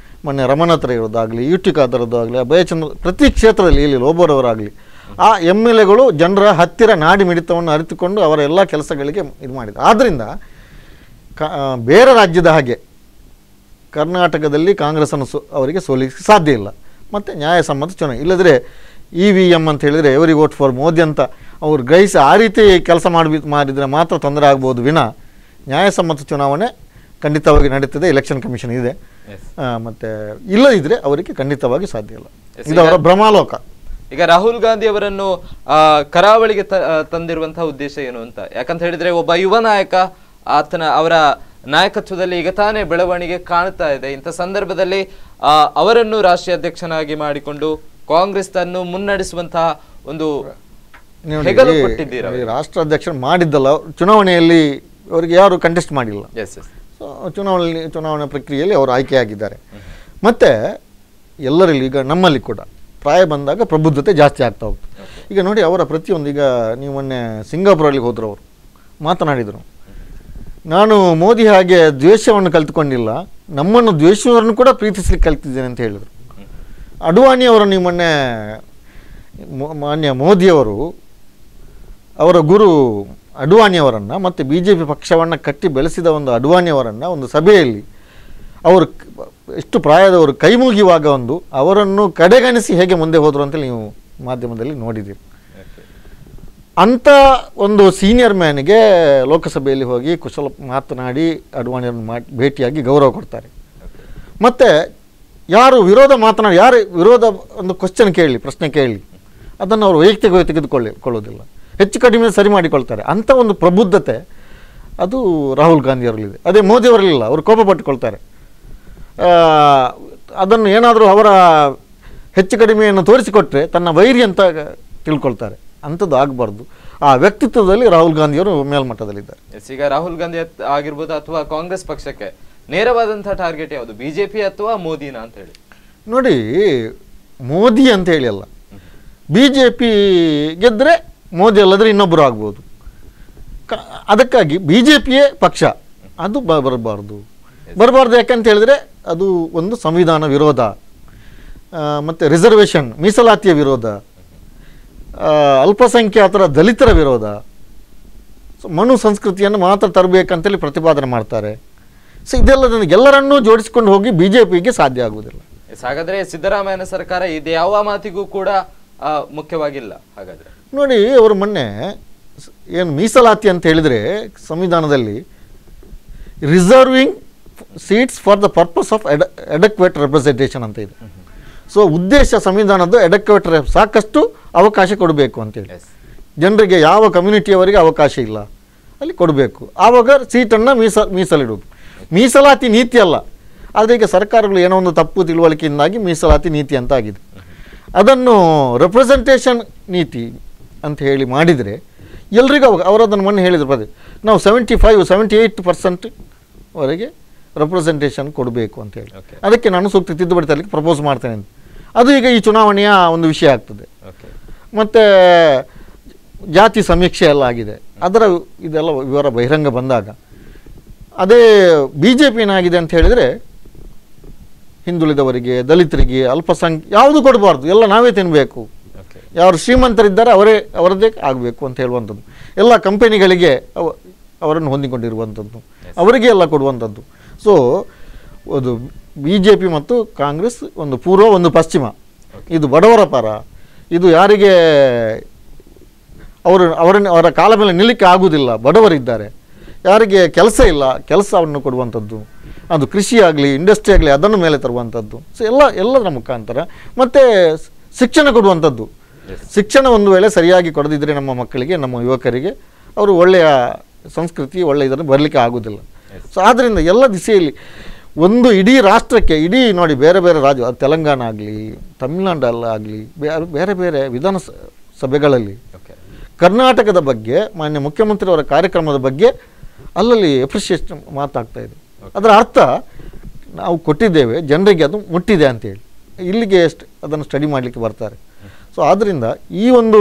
ಮೊನ್ನೆ ರಮಣತ್ರ ಇರೋದಾಗಲಿ, ಯುಟಿಕಾದರದ್ದಾಗಲಿ, ಅಭಯಚಂದ್ರ, ಪ್ರತಿ ಕ್ಷೇತ್ರದಲ್ಲಿ ಇಲ್ಲಿ ಒಬ್ಬರವರಾಗಲಿ ಆ ಎಮ್ ಎಲ್ ಎಗಳು ಜನರ ಹತ್ತಿರ ನಾಡಿ ಮಿಡಿತವನ್ನು ಅರಿತುಕೊಂಡು ಅವರ ಎಲ್ಲ ಕೆಲಸಗಳಿಗೆ ಇದು ಮಾಡಿದ್ದಾರೆ. ಆದ್ದರಿಂದ ಬೇರೆ ರಾಜ್ಯದ ಹಾಗೆ ಕರ್ನಾಟಕದಲ್ಲಿ ಕಾಂಗ್ರೆಸ್ಸನ್ನು ಅವರಿಗೆ ಸೋಲಿಸಲಿಕ್ಕೆ ಸಾಧ್ಯ ಇಲ್ಲ. ಮತ್ತು ನ್ಯಾಯಸಮ್ಮತ ಚುನಾವಣೆ ಇಲ್ಲದ್ರೆ EVM ಅಂತ ಹೇಳಿದರೆ ಎವರಿ ವೋಟ್ ಫಾರ್ ಮೋದಿ ಅಂತ ಅವ್ರು ಗ್ರಹಿಸಿ ಆ ರೀತಿ ಕೆಲಸ ಮಾಡಿದರೆ ಮಾತ್ರ ತೊಂದರೆ ಆಗ್ಬೋದು ವಿನ ನ್ಯಾಯಸಮ್ಮತ ಚುನಾವಣೆ ಖಂಡಿತವಾಗಿ ನಡೀತದೆ. ಎಲೆಕ್ಷನ್ ಕಮಿಷನ್ ಇದೆ. ಮತ್ತು ಇಲ್ಲದಿದ್ದರೆ ಅವರಿಗೆ ಖಂಡಿತವಾಗಿ ಸಾಧ್ಯ ಇಲ್ಲ. ಇದು ಅವರ ಭ್ರಮಾಲೋಕ. ಈಗ ರಾಹುಲ್ ಗಾಂಧಿ ಅವರನ್ನು ಕರಾವಳಿಗೆ ತಂದಿರುವಂತಹ ಉದ್ದೇಶ ಏನು ಅಂತ, ಯಾಕಂತ ಹೇಳಿದ್ರೆ ಒಬ್ಬ ಯುವ ನಾಯಕ, ಅವರ ನಾಯಕತ್ವದಲ್ಲಿ ಈಗ ತಾನೇ ಬೆಳವಣಿಗೆ ಕಾಣ್ತಾ ಇದೆ. ಇಂಥ ಸಂದರ್ಭದಲ್ಲಿ ಅವರನ್ನು ರಾಷ್ಟ್ರೀಯ ಅಧ್ಯಕ್ಷನಾಗಿ ಮಾಡಿಕೊಂಡು ಕಾಂಗ್ರೆಸ್ ಅನ್ನು ಮುನ್ನಡೆಸುವಂತಹ ಒಂದು ಹೆಗಲು ಕೊಟ್ಟಿದ್ದೀರಾ. ರಾಷ್ಟ್ರಾಧ್ಯಕ್ಷ ಮಾಡಿದ್ದಲ್ಲ, ಚುನಾವಣೆಯಲ್ಲಿ ಅವರಿಗೆ ಯಾರು ಕಂಟೆಸ್ಟ್ ಮಾಡಿಲ್ಲ. ಸೊ ಚುನಾವಣೆ ಪ್ರಕ್ರಿಯೆಯಲ್ಲಿ ಅವರು ಆಯ್ಕೆಯಾಗಿದ್ದಾರೆ. ಮತ್ತು ಎಲ್ಲರಲ್ಲಿ ಈಗ ನಮ್ಮಲ್ಲಿ ಕೂಡ ಪ್ರಾಯ ಬಂದಾಗ ಪ್ರಬುದ್ಧತೆ ಜಾಸ್ತಿ ಆಗ್ತಾ ಹೋಗ್ತದೆ. ಈಗ ನೋಡಿ, ಅವರ ಪ್ರತಿಯೊಂದು, ಈಗ ನೀವು ಮೊನ್ನೆ ಸಿಂಗಾಪುರಲ್ಲಿ ಹೋದ್ರು, ಅವರು ಮಾತನಾಡಿದರು, ನಾನು ಮೋದಿ ಹಾಗೆ ದ್ವೇಷವನ್ನು ಕಲಿತುಕೊಂಡಿಲ್ಲ, ನಮ್ಮನ್ನು ದ್ವೇಷವನ್ನು ಕೂಡ ಪ್ರೀತಿಸ್ಲಿಕ್ಕೆ ಕಲಿತಿದ್ದೇನೆ ಅಂತ ಹೇಳಿದರು. ಅಡ್ವಾಣಿಯವರು, ನೀವು ಮೊನ್ನೆ ಮಾನ್ಯ ಮೋದಿಯವರು ಅವರ ಗುರು ಅಡ್ವಾಣಿಯವರನ್ನು ಮತ್ತು BJP ಪಕ್ಷವನ್ನು ಕಟ್ಟಿ ಬೆಳೆಸಿದ ಒಂದು ಅಡ್ವಾಣಿಯವರನ್ನು ಒಂದು ಸಭೆಯಲ್ಲಿ ಅವರು ಎಷ್ಟು ಪ್ರಾಯದವರು ಕೈ ಮುಗಿಯುವಾಗ ಅವರನ್ನು ಕಡೆಗಣಿಸಿ ಹೇಗೆ ಮುಂದೆ ಹೋದರು ಅಂತೇಳಿ ನೀವು ಮಾಧ್ಯಮದಲ್ಲಿ ನೋಡಿದ್ದೀರಿ. ಅಂಥ ಒಂದು ಸೀನಿಯರ್ ಮ್ಯಾನಿಗೆ ಲೋಕಸಭೆಯಲ್ಲಿ ಹೋಗಿ ಕುಶಲ ಮಾತನಾಡಿ ಅಡ್ವಾಣಿಯವರನ್ನು ಭೇಟಿಯಾಗಿ ಗೌರವ ಕೊಡ್ತಾರೆ. ಮತ್ತು ಯಾರು ವಿರೋಧ ಒಂದು ಕ್ವಶನ್ ಕೇಳಿ, ಪ್ರಶ್ನೆ ಕೇಳಿ, ಅದನ್ನು ಅವರು ವೈಯಕ್ತಿಕವಾಗಿ ತೆಗೆದುಕೊಳ್ಳೋದಿಲ್ಲ, ಹೆಚ್ಚು ಕಡಿಮೆ ಸರಿ ಮಾಡಿಕೊಳ್ತಾರೆ. ಅಂಥ ಒಂದು ಪ್ರಬುದ್ಧತೆ ಅದು ರಾಹುಲ್ ಗಾಂಧಿಯವರಲ್ಲಿದೆ. ಅದೇ ಮೋದಿಯವರಲ್ಲಿಲ್ಲ. ಅವರು ಕೋಪ ಪಟ್ಟುಕೊಳ್ತಾರೆ. ಅದನ್ನು ಏನಾದರೂ ಅವರ ಹೆಚ್ಚು ಕಡಿಮೆಯನ್ನು ತೋರಿಸಿಕೊಟ್ರೆ ತನ್ನ ವೈರಿ ಅಂತ ತಿಳ್ಕೊಳ್ತಾರೆ. ಅಂಥದ್ದು ಆಗಬಾರ್ದು. ಆ ವ್ಯಕ್ತಿತ್ವದಲ್ಲಿ ರಾಹುಲ್ ಗಾಂಧಿಯವರು ಮೇಲ್ಮಟ್ಟದಲ್ಲಿದ್ದಾರೆ. ಈಗ ರಾಹುಲ್ ಗಾಂಧಿ ಆಗಿರ್ಬೋದು ಅಥವಾ ಕಾಂಗ್ರೆಸ್ ಪಕ್ಷಕ್ಕೆ ನೇರವಾದಂತಹ ಟಾರ್ಗೆಟ್ ಯಾವುದು, ಬಿಜೆಪಿ ಅಥವಾ ಮೋದಿನ ಅಂತ ಹೇಳಿ? ನೋಡಿ, ಮೋದಿ ಅಂತ ಹೇಳಿ ಅಲ್ಲ, BJP ಗೆದ್ದರೆ ಮೋದಿ ಅಲ್ಲದ್ರೆ ಇನ್ನೊಬ್ಬರು ಆಗ್ಬೋದು. ಅದಕ್ಕಾಗಿ BJPಯೇ ಪಕ್ಷ ಅದು ಬರಬಾರ್ದು. ಯಾಕಂತ ಹೇಳಿದ್ರೆ ಅದು ಒಂದು ಸಂವಿಧಾನ ವಿರೋಧ, ಮತ್ತು ರಿಸರ್ವೇಷನ್ ಮೀಸಲಾತಿಯ ವಿರೋಧ, ಅಲ್ಪಸಂಖ್ಯಾತರ ದಲಿತರ ವಿರೋಧ, ಮನು ಸಂಸ್ಕೃತಿಯನ್ನು ಮಾತ್ರ ತರಬೇಕಂತೇಳಿ ಪ್ರತಿಪಾದನೆ ಮಾಡ್ತಾರೆ. ಸೊ ಇದೆಲ್ಲ ಎಲ್ಲರನ್ನೂ ಜೋಡಿಸಿಕೊಂಡು ಹೋಗಿ BJPಗೆ ಸಾಧ್ಯ ಆಗುವುದಿಲ್ಲ. ಹಾಗಾದ್ರೆ ಸಿದ್ದರಾಮಯ್ಯನ ಸರ್ಕಾರ ಇದು ಯಾವ ಮಾತಿಗೂ ಕೂಡ ಮುಖ್ಯವಾಗಿಲ್ಲ. ಹಾಗಾದ್ರೆ ನೋಡಿ, ಅವರು ಮೊನ್ನೆ ಏನು ಮೀಸಲಾತಿ ಅಂತ ಹೇಳಿದರೆ ಸಂವಿಧಾನದಲ್ಲಿ reserving seats for the purpose of adequate representation ಅಂತ ಇದೆ. ಸೊ ಉದ್ದೇಶ ಸಂವಿಧಾನದ್ದು ಎಡಕ್ವೇಟ್, ಸಾಕಷ್ಟು ಅವಕಾಶ ಕೊಡಬೇಕು ಅಂತೇಳಿ. ಜನರಿಗೆ ಯಾವ ಕಮ್ಯುನಿಟಿಯವರಿಗೆ ಅವಕಾಶ ಇಲ್ಲ ಅಲ್ಲಿ ಕೊಡಬೇಕು. ಆವಾಗ ಸೀಟನ್ನು ಮೀಸಲಿಡುವುದು. ಮೀಸಲಾತಿ ನೀತಿ ಅಲ್ಲ, ಆದರೆ ಈಗ ಸರ್ಕಾರಗಳು ಏನೋ ಒಂದು ತಪ್ಪು ತಿಳುವಳಿಕೆಯಿಂದಾಗಿ ಮೀಸಲಾತಿ ನೀತಿ ಅಂತ ಆಗಿದೆ. ಅದನ್ನು ರೆಪ್ರೆಸೆಂಟೇಷನ್ ನೀತಿ ಅಂತ ಹೇಳಿ ಮಾಡಿದರೆ ಎಲ್ರಿಗೂ ಅವರದನ್ನು ಮೊನ್ನೆ ಹೇಳಿದ್ರು, ನಾವು 75-78% ವರೆಗೆ ರೆಪ್ರೆಸೆಂಟೇಷನ್ ಕೊಡಬೇಕು ಅಂತೇಳಿ. ಅದಕ್ಕೆ ನಾನು ಸೂಕ್ತ ತಿದ್ದುಪಡಿ ತರಲಿಕ್ಕೆ ಪ್ರಪೋಸ್ ಮಾಡ್ತೇನೆ ಅಂತ. ಅದು ಈಗ ಈ ಚುನಾವಣೆಯ ಒಂದು ವಿಷಯ ಆಗ್ತದೆ. ಮತ್ತು ಜಾತಿ ಸಮೀಕ್ಷೆ ಎಲ್ಲ ಆಗಿದೆ, ಅದರ ಇದೆಲ್ಲ ವಿವರ ಬಹಿರಂಗ ಬಂದಾಗ ಅದೇ ಬಿ ಜೆ ಪಿ ಏನಾಗಿದೆ ಅಂತ ಹೇಳಿದರೆ ಹಿಂದುಳಿದವರಿಗೆ, ದಲಿತರಿಗೆ, ಯಾವುದು ಕೊಡಬಾರ್ದು, ಎಲ್ಲ ನಾವೇ ತಿನ್ನಬೇಕು, ಯಾರು ಶ್ರೀಮಂತರಿದ್ದಾರೆ ಅವರದ್ದೇ ಆಗಬೇಕು ಅಂತ ಹೇಳುವಂಥದ್ದು, ಎಲ್ಲ ಕಂಪನಿಗಳಿಗೆ ಅವರನ್ನು ಹೊಂದಿಕೊಂಡಿರುವಂಥದ್ದು, ಅವರಿಗೆ ಎಲ್ಲ ಕೊಡುವಂಥದ್ದು. ಸೊ ಅದು ಬಿ ಜೆ ಪಿ ಮತ್ತು ಕಾಂಗ್ರೆಸ್ ಒಂದು ಪೂರ್ವ ಒಂದು ಪಶ್ಚಿಮ, ಇದು ಬಡವರ ಪರ, ಇದು ಯಾರಿಗೆ ಅವರ ಕಾಲ ಮೇಲೆ ನಿಲ್ಲಕ್ಕೆ ಆಗುವುದಿಲ್ಲ, ಬಡವರಿದ್ದಾರೆ, ಯಾರಿಗೆ ಕೆಲಸ ಇಲ್ಲ ಕೆಲಸವನ್ನು ಕೊಡುವಂಥದ್ದು, ಅದು ಕೃಷಿ ಆಗಲಿ ಇಂಡಸ್ಟ್ರಿ ಆಗಲಿ ಅದನ್ನು ಮೇಲೆ ತರುವಂಥದ್ದು. ಸೊ ಎಲ್ಲದರ ಮುಖಾಂತರ ಮತ್ತು ಶಿಕ್ಷಣ ಕೊಡುವಂಥದ್ದು. ಶಿಕ್ಷಣ ಒಂದು ವೇಳೆ ಸರಿಯಾಗಿ ಕೊಡದಿದ್ದರೆ ನಮ್ಮ ಮಕ್ಕಳಿಗೆ, ನಮ್ಮ ಯುವಕರಿಗೆ ಅವರು ಒಳ್ಳೆಯ ಸಂಸ್ಕೃತಿ ಒಳ್ಳೆಯ ಇದನ್ನು ಬರಲಿಕ್ಕೆ ಆಗೋದಿಲ್ಲ. ಸೊ ಆದ್ದರಿಂದ ಎಲ್ಲ ದಿಸೆಯಲ್ಲಿ ಒಂದು ಇಡೀ ರಾಷ್ಟ್ರಕ್ಕೆ, ಇಡೀ ನೋಡಿ ಬೇರೆ ಬೇರೆ ರಾಜ್ಯ, ತೆಲಂಗಾಣ ಆಗಲಿ ತಮಿಳುನಾಡಲ್ಲಾಗಲಿ ಬೇರೆ ಬೇರೆ ವಿಧಾನಸಭೆಗಳಲ್ಲಿ ಕರ್ನಾಟಕದ ಬಗ್ಗೆ ಮಾನ್ಯ ಮುಖ್ಯಮಂತ್ರಿಯವರ ಕಾರ್ಯಕ್ರಮದ ಬಗ್ಗೆ ಅಲ್ಲಲ್ಲಿ ಅಪ್ರಿಷಿಯೇಷನ್ ಮಾತಾಗ್ತಾ ಇದೆ. ಅದರ ಅರ್ಥ ನಾವು ಕೊಟ್ಟಿದ್ದೇವೆ, ಜನರಿಗೆ ಅದು ಮುಟ್ಟಿದೆ ಅಂತೇಳಿ ಇಲ್ಲಿಗೆ ಅದನ್ನು ಸ್ಟಡಿ ಮಾಡಲಿಕ್ಕೆ ಬರ್ತಾರೆ. ಸೊ ಆದ್ದರಿಂದ ಈ ಒಂದು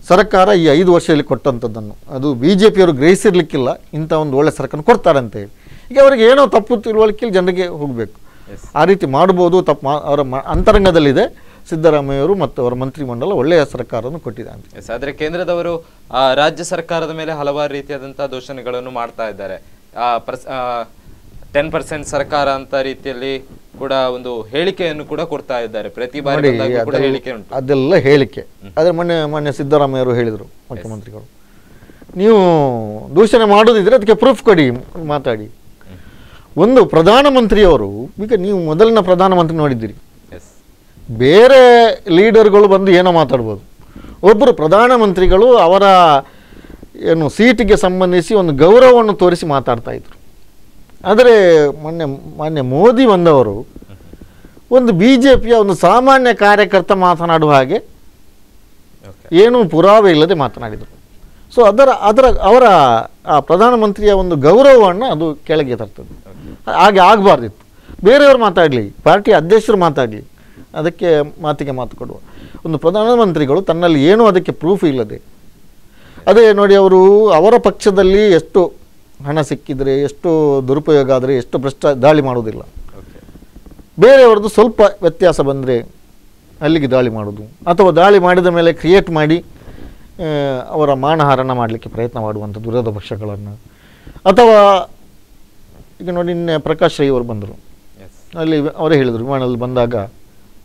ಸರ್ಕಾರ ಈ 5 ವರ್ಷದಲ್ಲಿ ಕೊಟ್ಟಂಥದ್ದನ್ನು ಅದು ಬಿ ಜೆ ಪಿಯವರು ಗ್ರಹಿಸಿರ್ಲಿಕ್ಕಿಲ್ಲ, ಇಂಥ ಒಂದು ಒಳ್ಳೆ ಸರ್ಕಾರ ಕೊಡ್ತಾರೆ ಅಂತೇಳಿ. ಈಗ ಅವರಿಗೆ ಏನೋ ತಪ್ಪು ತಿಳುವಳಿಕೆಯಲ್ಲಿ ಜನರಿಗೆ ಹೋಗಬೇಕು, ಆ ರೀತಿ ಮಾಡ್ಬೋದು. ತಪ್ಪು ಅವರ ಅಂತರಂಗದಲ್ಲಿದೆ. ಸಿದ್ದರಾಮಯ್ಯವರು ಮತ್ತು ಅವರ ಮಂತ್ರಿಮಂಡಲ ಒಳ್ಳೆಯ ಸರ್ಕಾರವನ್ನು ಕೊಟ್ಟಿದೆ ಅಂತ. ಆದರೆ ಕೇಂದ್ರದವರು ರಾಜ್ಯ ಸರ್ಕಾರದ ಮೇಲೆ ಹಲವಾರು ರೀತಿಯಾದಂತಹ ದೂಷಣೆಗಳನ್ನು ಮಾಡ್ತಾ ಇದ್ದಾರೆ. 10% ಸರ್ಕಾರ ಅಂತ ರೀತಿಯಲ್ಲಿ ಕೂಡ ಒಂದು ಹೇಳಿಕೆಯನ್ನು ಕೂಡ ಕೊಡ್ತಾ ಇದ್ದಾರೆ. ಪ್ರತಿ ಬಾರಿ ಕೂಡ ಹೇಳಿಕೆ ಉಂಟು. ಅದೆಲ್ಲ ಹೇಳಿಕೆ. ಆದರೆ ಮೊನ್ನೆ ಸಿದ್ದರಾಮಯ್ಯವರು ಹೇಳಿದರು, ಮುಖ್ಯಮಂತ್ರಿಗಳು, ನೀವು ದೂಷಣೆ ಮಾಡೋದಿದ್ರೆ ಅದಕ್ಕೆ ಪ್ರೂಫ್ ಕೊಡಿ, ಮಾತಾಡಿ. ಒಂದು ಪ್ರಧಾನಮಂತ್ರಿಯವರು, ಈಗ ನೀವು ಮೊದಲಿನ ಪ್ರಧಾನಮಂತ್ರಿ ನೋಡಿದ್ದೀರಿ, ಬೇರೆ ಲೀಡರ್ಗಳು ಬಂದು ಏನೋ ಮಾತಾಡ್ಬೋದು, ಒಬ್ಬರು ಪ್ರಧಾನಮಂತ್ರಿಗಳು ಅವರ ಸೀಟಿಗೆ ಸಂಬಂಧಿಸಿ ಒಂದು ಗೌರವವನ್ನು ತೋರಿಸಿ ಮಾತಾಡ್ತಾ ಇದ್ರು. ಆದರೆ ಮಾನ್ಯ ಮೋದಿ ಬಂದವರು ಒಂದು ಬಿ ಜೆ ಪಿಯ ಒಂದು ಸಾಮಾನ್ಯ ಕಾರ್ಯಕರ್ತ ಮಾತನಾಡುವ ಹಾಗೆ ಏನೂ ಪುರಾವೆ ಇಲ್ಲದೆ ಮಾತನಾಡಿದರು. ಸೊ ಅವರ ಆ ಪ್ರಧಾನಮಂತ್ರಿಯ ಒಂದು ಗೌರವವನ್ನು ಅದು ಕೆಳಗೆ ತರ್ತದೆ. ಹಾಗೆ ಆಗಬಾರ್ದಿತ್ತು. ಬೇರೆಯವರು ಮಾತಾಡಲಿ, ಪಾರ್ಟಿ ಅಧ್ಯಕ್ಷರು ಮಾತಾಡಲಿ, ಅದಕ್ಕೆ ಮಾತಿಗೆ ಮಾತು ಕೊಡುವ ಒಂದು ಪ್ರಧಾನಮಂತ್ರಿಗಳು ತನ್ನಲ್ಲಿ ಏನೂ ಅದಕ್ಕೆ ಪ್ರೂಫ್ ಇಲ್ಲದೆ, ಅದೇ ನೋಡಿ ಅವರ ಪಕ್ಷದಲ್ಲಿ ಎಷ್ಟು ಹಣ ಸಿಕ್ಕಿದರೆ, ಎಷ್ಟು ದುರುಪಯೋಗ ಆದರೆ, ಎಷ್ಟು ದಾಳಿ ಮಾಡೋದಿಲ್ಲ. ಬೇರೆಯವ್ರದ್ದು ಸ್ವಲ್ಪ ವ್ಯತ್ಯಾಸ ಬಂದರೆ ಅಲ್ಲಿಗೆ ದಾಳಿ ಮಾಡೋದು, ಅಥವಾ ದಾಳಿ ಮಾಡಿದ ಮೇಲೆ ಕ್ರಿಯೇಟ್ ಮಾಡಿ ಅವರ ಮಾನಹಾರಣ ಮಾಡಲಿಕ್ಕೆ ಪ್ರಯತ್ನ ಮಾಡುವಂಥದ್ದು ವಿರೋಧ ಪಕ್ಷಗಳನ್ನು. ಅಥವಾ ಈಗ ನೋಡಿ, ನಿನ್ನೆ ಪ್ರಕಾಶ್ ರೈ ಅವರು ಬಂದರು, ಅಲ್ಲಿ ಅವರೇ ಹೇಳಿದರು ವಿಮಾನದಲ್ಲಿ ಬಂದಾಗ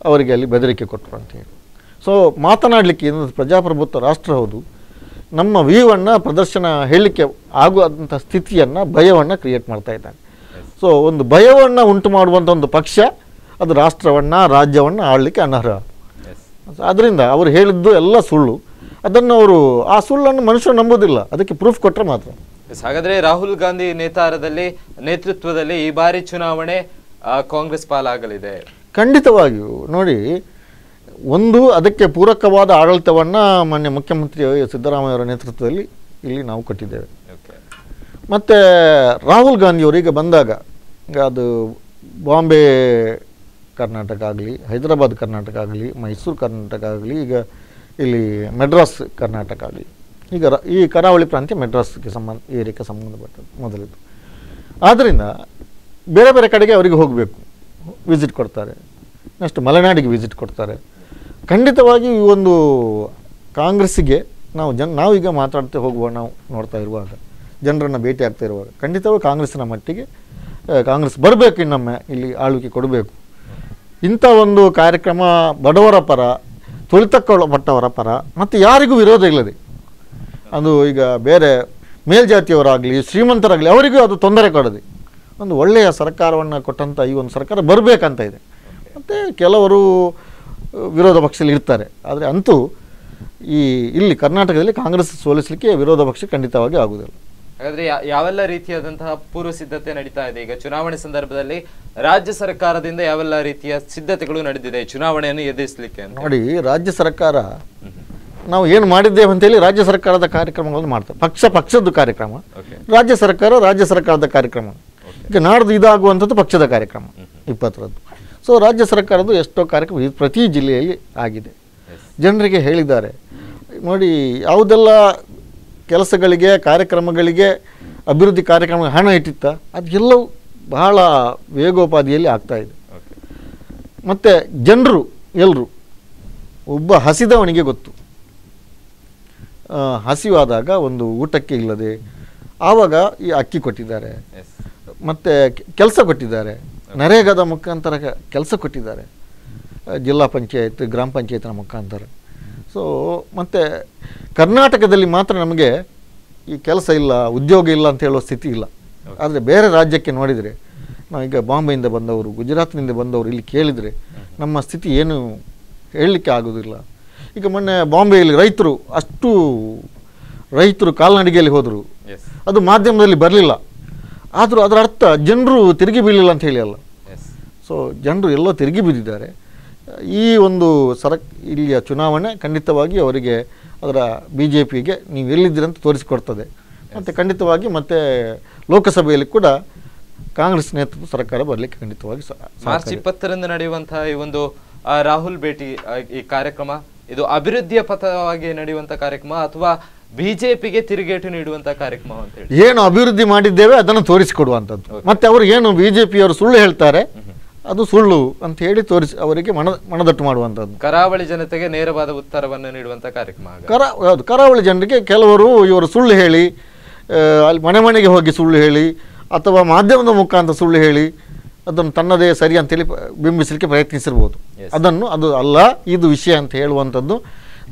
ಅವರಿಗೆ ಅಲ್ಲಿ ಬೆದರಿಕೆ ಕೊಟ್ಟರು ಅಂತೇಳಿ. ಸೊ ಮಾತನಾಡಲಿಕ್ಕೆ ಪ್ರಜಾಪ್ರಭುತ್ವ ರಾಷ್ಟ್ರ ಹೌದು, ನಮ್ಮ ವ್ಯೂವನ್ನು ಪ್ರದರ್ಶನ ಹೇಳಲಿಕ್ಕೆ ಆಗುವಂಥ ಸ್ಥಿತಿಯನ್ನು, ಭಯವನ್ನು ಕ್ರಿಯೇಟ್ ಮಾಡ್ತಾ ಇದ್ದಾರೆ. ಸೊ ಒಂದು ಭಯವನ್ನು ಉಂಟು ಮಾಡುವಂಥ ಒಂದು ಪಕ್ಷ ಅದು ರಾಷ್ಟ್ರವನ್ನು, ರಾಜ್ಯವನ್ನು ಆಳಲಿಕ್ಕೆ ಅನರ್ಹ. ಆದ್ದರಿಂದ ಅವರು ಹೇಳಿದ್ದು ಎಲ್ಲ ಸುಳ್ಳು. ಅದನ್ನು ಆ ಸುಳ್ಳನ್ನು ಮನುಷ್ಯರು ನಂಬೋದಿಲ್ಲ, ಅದಕ್ಕೆ ಪ್ರೂಫ್ ಕೊಟ್ಟರೆ ಮಾತ್ರ. ಹಾಗಾದರೆ ರಾಹುಲ್ ಗಾಂಧಿ ನೇತೃತ್ವದಲ್ಲಿ ಈ ಬಾರಿ ಚುನಾವಣೆ ಕಾಂಗ್ರೆಸ್ ಪಾಲಾಗಲಿದೆ. ಖಂಡಿತವಾಗಿಯೂ ನೋಡಿ, ಅದಕ್ಕೆ ಪೂರಕವಾದ ಆಡಳಿತವನ್ನು ಮಾನ್ಯ ಮುಖ್ಯಮಂತ್ರಿ ಸಿದ್ದರಾಮಯ್ಯವರ ನೇತೃತ್ವದಲ್ಲಿ ಇಲ್ಲಿ ನಾವು ಕೊಟ್ಟಿದ್ದೇವೆ. ಮತ್ತು ರಾಹುಲ್ ಗಾಂಧಿಯವರು ಈಗ ಬಂದಾಗ, ಈಗ ಅದು ಬಾಂಬೆ ಕರ್ನಾಟಕ ಆಗಲಿ, ಹೈದರಾಬಾದ್ ಕರ್ನಾಟಕ ಆಗಲಿ, ಮೈಸೂರು ಕರ್ನಾಟಕ ಆಗಲಿ, ಈಗ ಇಲ್ಲಿ ಮೆಡ್ರಾಸ್ ಕರ್ನಾಟಕ ಆಗಲಿ, ಈಗ ಈ ಕರಾವಳಿ ಪ್ರಾಂತ್ಯ ಮೆಡ್ರಾಸ್ಗೆ ಏರಿಯಾಕ್ಕೆ ಸಂಬಂಧಪಟ್ಟದ್ದು ಮೊದಲಿದ್ದು. ಆದ್ದರಿಂದ ಬೇರೆ ಬೇರೆ ಕಡೆಗೆ ಅವರಿಗೆ ಹೋಗಬೇಕು, ವಿಸಿಟ್ ಕೊಡ್ತಾರೆ. ನೆಕ್ಸ್ಟ್ ಮಲೆನಾಡಿಗೆ ವಿಸಿಟ್ ಕೊಡ್ತಾರೆ. ಖಂಡಿತವಾಗಿ ಈ ಒಂದು ಕಾಂಗ್ರೆಸ್ಸಿಗೆ ನಾವೀಗ ಮಾತಾಡ್ತಾ ಹೋಗುವ, ನಾವು ನೋಡ್ತಾ ಇರುವಾಗ, ಜನರನ್ನು ಭೇಟಿ ಆಗ್ತಾ ಇರುವಾಗ, ಖಂಡಿತವಾಗಿ ಕಾಂಗ್ರೆಸ್ಸಿನ ಮಟ್ಟಿಗೆ ಕಾಂಗ್ರೆಸ್ ಬರಬೇಕು, ಇನ್ನೊಮ್ಮೆ ಇಲ್ಲಿ ಆಳ್ವಿಕೆ ಕೊಡಬೇಕು. ಇಂಥ ಒಂದು ಕಾರ್ಯಕ್ರಮ ಬಡವರ ಪರ, ತುಳಿತಕ್ಕೊಳಪಟ್ಟವರ ಪರ, ಮತ್ತು ಯಾರಿಗೂ ವಿರೋಧ ಇಲ್ಲದೆ, ಅದು ಈಗ ಬೇರೆ ಮೇಲ್ಜಾತಿಯವರಾಗಲಿ ಶ್ರೀಮಂತರಾಗಲಿ ಅವರಿಗೂ ಅದು ತೊಂದರೆ ಕೊಡದೆ ಒಂದು ಒಳ್ಳೆಯ ಸರ್ಕಾರವನ್ನು ಕೊಟ್ಟಂಥ ಈ ಒಂದು ಸರ್ಕಾರ ಬರಬೇಕಂತ ಇದೆ. ಮತ್ತು ಕೆಲವರು ವಿರೋಧ ಪಕ್ಷದಲ್ಲಿ ಇರ್ತಾರೆ, ಆದರೆ ಅಂತೂ ಇಲ್ಲಿ ಕರ್ನಾಟಕದಲ್ಲಿ ಕಾಂಗ್ರೆಸ್ ಸೋಲಿಸಲಿಕ್ಕೆ ವಿರೋಧ ಪಕ್ಷ ಖಂಡಿತವಾಗಿ ಆಗುವುದಿಲ್ಲ. ಹಾಗಾದ್ರೆ ಯಾವೆಲ್ಲ ರೀತಿಯಾದಂತಹ ಪೂರ್ವ ಸಿದ್ಧತೆ ನಡೀತಾ ಇದೆ? ಈಗ ಚುನಾವಣೆ ಸಂದರ್ಭದಲ್ಲಿ ರಾಜ್ಯ ಸರ್ಕಾರದಿಂದ ಯಾವೆಲ್ಲ ರೀತಿಯ ಸಿದ್ಧತೆಗಳು ನಡೆದಿದೆ ಚುನಾವಣೆಯನ್ನು ಎದುರಿಸಲಿಕ್ಕೆ? ನೋಡಿ, ರಾಜ್ಯ ಸರ್ಕಾರ ನಾವು ಏನು ಮಾಡಿದ್ದೇವೆ ಅಂತೇಳಿ ರಾಜ್ಯ ಸರ್ಕಾರದ ಕಾರ್ಯಕ್ರಮಗಳನ್ನು ಮಾಡ್ತಾರೆ. ಪಕ್ಷದ ಕಾರ್ಯಕ್ರಮ, ರಾಜ್ಯ ಸರ್ಕಾರದ ಕಾರ್ಯಕ್ರಮ. ಈಗ ನಾಡ್ದು ಇದಾಗುವಂಥದ್ದು ಪಕ್ಷದ ಕಾರ್ಯಕ್ರಮ 20ರದ್ದು. ಸೊ ರಾಜ್ಯ ಸರ್ಕಾರದ್ದು ಎಷ್ಟೋ ಕಾರ್ಯಕ್ರಮ ಪ್ರತಿ ಜಿಲ್ಲೆಯಲ್ಲಿ ಆಗಿದೆ. ಜನರಿಗೆ ಹೇಳಿದ್ದಾರೆ, ನೋಡಿ, ಯಾವುದೆಲ್ಲ ಕೆಲಸಗಳಿಗೆ, ಕಾರ್ಯಕ್ರಮಗಳಿಗೆ, ಅಭಿವೃದ್ಧಿ ಕಾರ್ಯಕ್ರಮ ಹಣ ಇಟ್ಟಿತ್ತ ಅದೆಲ್ಲವೂ ಬಹಳ ವೇಗೋಪಾದಿಯಲ್ಲಿ ಆಗ್ತಾಯಿದೆ. ಮತ್ತು ಜನರು ಎಲ್ಲರೂ, ಒಬ್ಬ ಹಸಿದವನಿಗೆ ಗೊತ್ತು, ಹಸಿವಾದಾಗ ಒಂದು ಊಟಕ್ಕೆ ಇಲ್ಲದೆ ಆವಾಗ ಈ ಅಕ್ಕಿ ಕೊಟ್ಟಿದ್ದಾರೆ, ಮತ್ತು ಕೆಲಸ ಕೊಟ್ಟಿದ್ದಾರೆ, ನರೇಗಾದ ಮುಖಾಂತರ ಕೆಲಸ ಕೊಟ್ಟಿದ್ದಾರೆ, ಜಿಲ್ಲಾ ಪಂಚಾಯತ್, ಗ್ರಾಮ ಪಂಚಾಯತ್ನ ಮುಖಾಂತರ. ಸೊ ಮತ್ತು ಕರ್ನಾಟಕದಲ್ಲಿ ಮಾತ್ರ ನಮಗೆ ಈ ಕೆಲಸ ಇಲ್ಲ, ಉದ್ಯೋಗ ಇಲ್ಲ ಅಂತ ಹೇಳೋ ಸ್ಥಿತಿ ಇಲ್ಲ. ಆದರೆ ಬೇರೆ ರಾಜ್ಯಕ್ಕೆ ನೋಡಿದರೆ, ನಾವೀಗ ಬಾಂಬೆಯಿಂದ ಬಂದವರು, ಗುಜರಾತ್ನಿಂದ ಬಂದವರು ಇಲ್ಲಿ ಕೇಳಿದರೆ ನಮ್ಮ ಸ್ಥಿತಿ ಏನು ಹೇಳಲಿಕ್ಕೆ ಆಗೋದಿಲ್ಲ. ಈಗ ಮೊನ್ನೆ ಬಾಂಬೆಯಲ್ಲಿ ರೈತರು ಕಾಲ್ನಡಿಗೆಯಲ್ಲಿ ಹೋದರು, ಅದು ಮಾಧ್ಯಮದಲ್ಲಿ ಬರಲಿಲ್ಲ. ಆದರೂ ಅದರ ಅರ್ಥ ಜನರು ತಿರುಗಿ ಬೀಳಲಿಲ್ಲ ಅಂತ ಹೇಳಿ ಅಲ್ಲ. ಸೊ ಜನರು ಎಲ್ಲೋ ತಿರುಗಿ ಬಿದ್ದಿದ್ದಾರೆ. ಈ ಒಂದು ಇಲ್ಲಿಯ ಚುನಾವಣೆ ಖಂಡಿತವಾಗಿ ಅವರಿಗೆ, ಅದರ BJPಗೆ ನೀವು ಎಲ್ಲಿದ್ದೀರಂತ ತೋರಿಸಿಕೊಡ್ತದೆ. ಮತ್ತು ಖಂಡಿತವಾಗಿ ಮತ್ತೆ ಲೋಕಸಭೆಯಲ್ಲಿ ಕೂಡ ಕಾಂಗ್ರೆಸ್ ನೇತೃತ್ವ ಸರ್ಕಾರ ಬರಲಿಕ್ಕೆ ಖಂಡಿತವಾಗಿ ಮಾರ್ಚ್ 20ರಂದು ನಡೆಯುವಂತಹ ಈ ಒಂದು ರಾಹುಲ್ ಭೇಟಿ, ಈ ಕಾರ್ಯಕ್ರಮ ಇದು ಅಭಿವೃದ್ಧಿಯ ಪಥವಾಗಿ ನಡೆಯುವಂತಹ ಕಾರ್ಯಕ್ರಮ ಅಥವಾ BJPಗೆ ತಿರುಗೇಟು ನೀಡುವಂತಹ ಕಾರ್ಯಕ್ರಮ ಅಂತ ಹೇಳಿ? ಏನು ಅಭಿವೃದ್ಧಿ ಮಾಡಿದ್ದೇವೆ ಅದನ್ನು ತೋರಿಸಿಕೊಡುವಂಥದ್ದು. ಮತ್ತೆ ಅವರು ಏನು BJPಯವರು ಸುಳ್ಳು ಹೇಳ್ತಾರೆ ಅದು ಸುಳ್ಳು ಅಂತ ಹೇಳಿ ತೋರಿಸಿ ಅವರಿಗೆ ಮನದಟ್ಟು ಮಾಡುವಂಥದ್ದು. ಕರಾವಳಿ ಜನತೆಗೆ ನೇರವಾದ ಉತ್ತರವನ್ನು ನೀಡುವಂಥ ಕಾರ್ಯಕ್ರಮ. ಕರಾವಳಿ ಜನರಿಗೆ ಕೆಲವರು ಇವರು ಸುಳ್ಳು ಹೇಳಿ, ಅಲ್ಲಿ ಮನೆಗೆ ಹೋಗಿ ಸುಳ್ಳು ಹೇಳಿ ಅಥವಾ ಮಾಧ್ಯಮದ ಮುಖಾಂತರ ಸುಳ್ಳು ಹೇಳಿ ಅದನ್ನು ತನ್ನದೇ ಸರಿ ಅಂತೇಳಿ ಬಿಂಬಿಸಲಿಕ್ಕೆ ಪ್ರಯತ್ನಿಸಿರ್ಬೋದು. ಅದು ಅಲ್ಲ, ಇದು ವಿಷಯ ಅಂತ ಹೇಳುವಂಥದ್ದು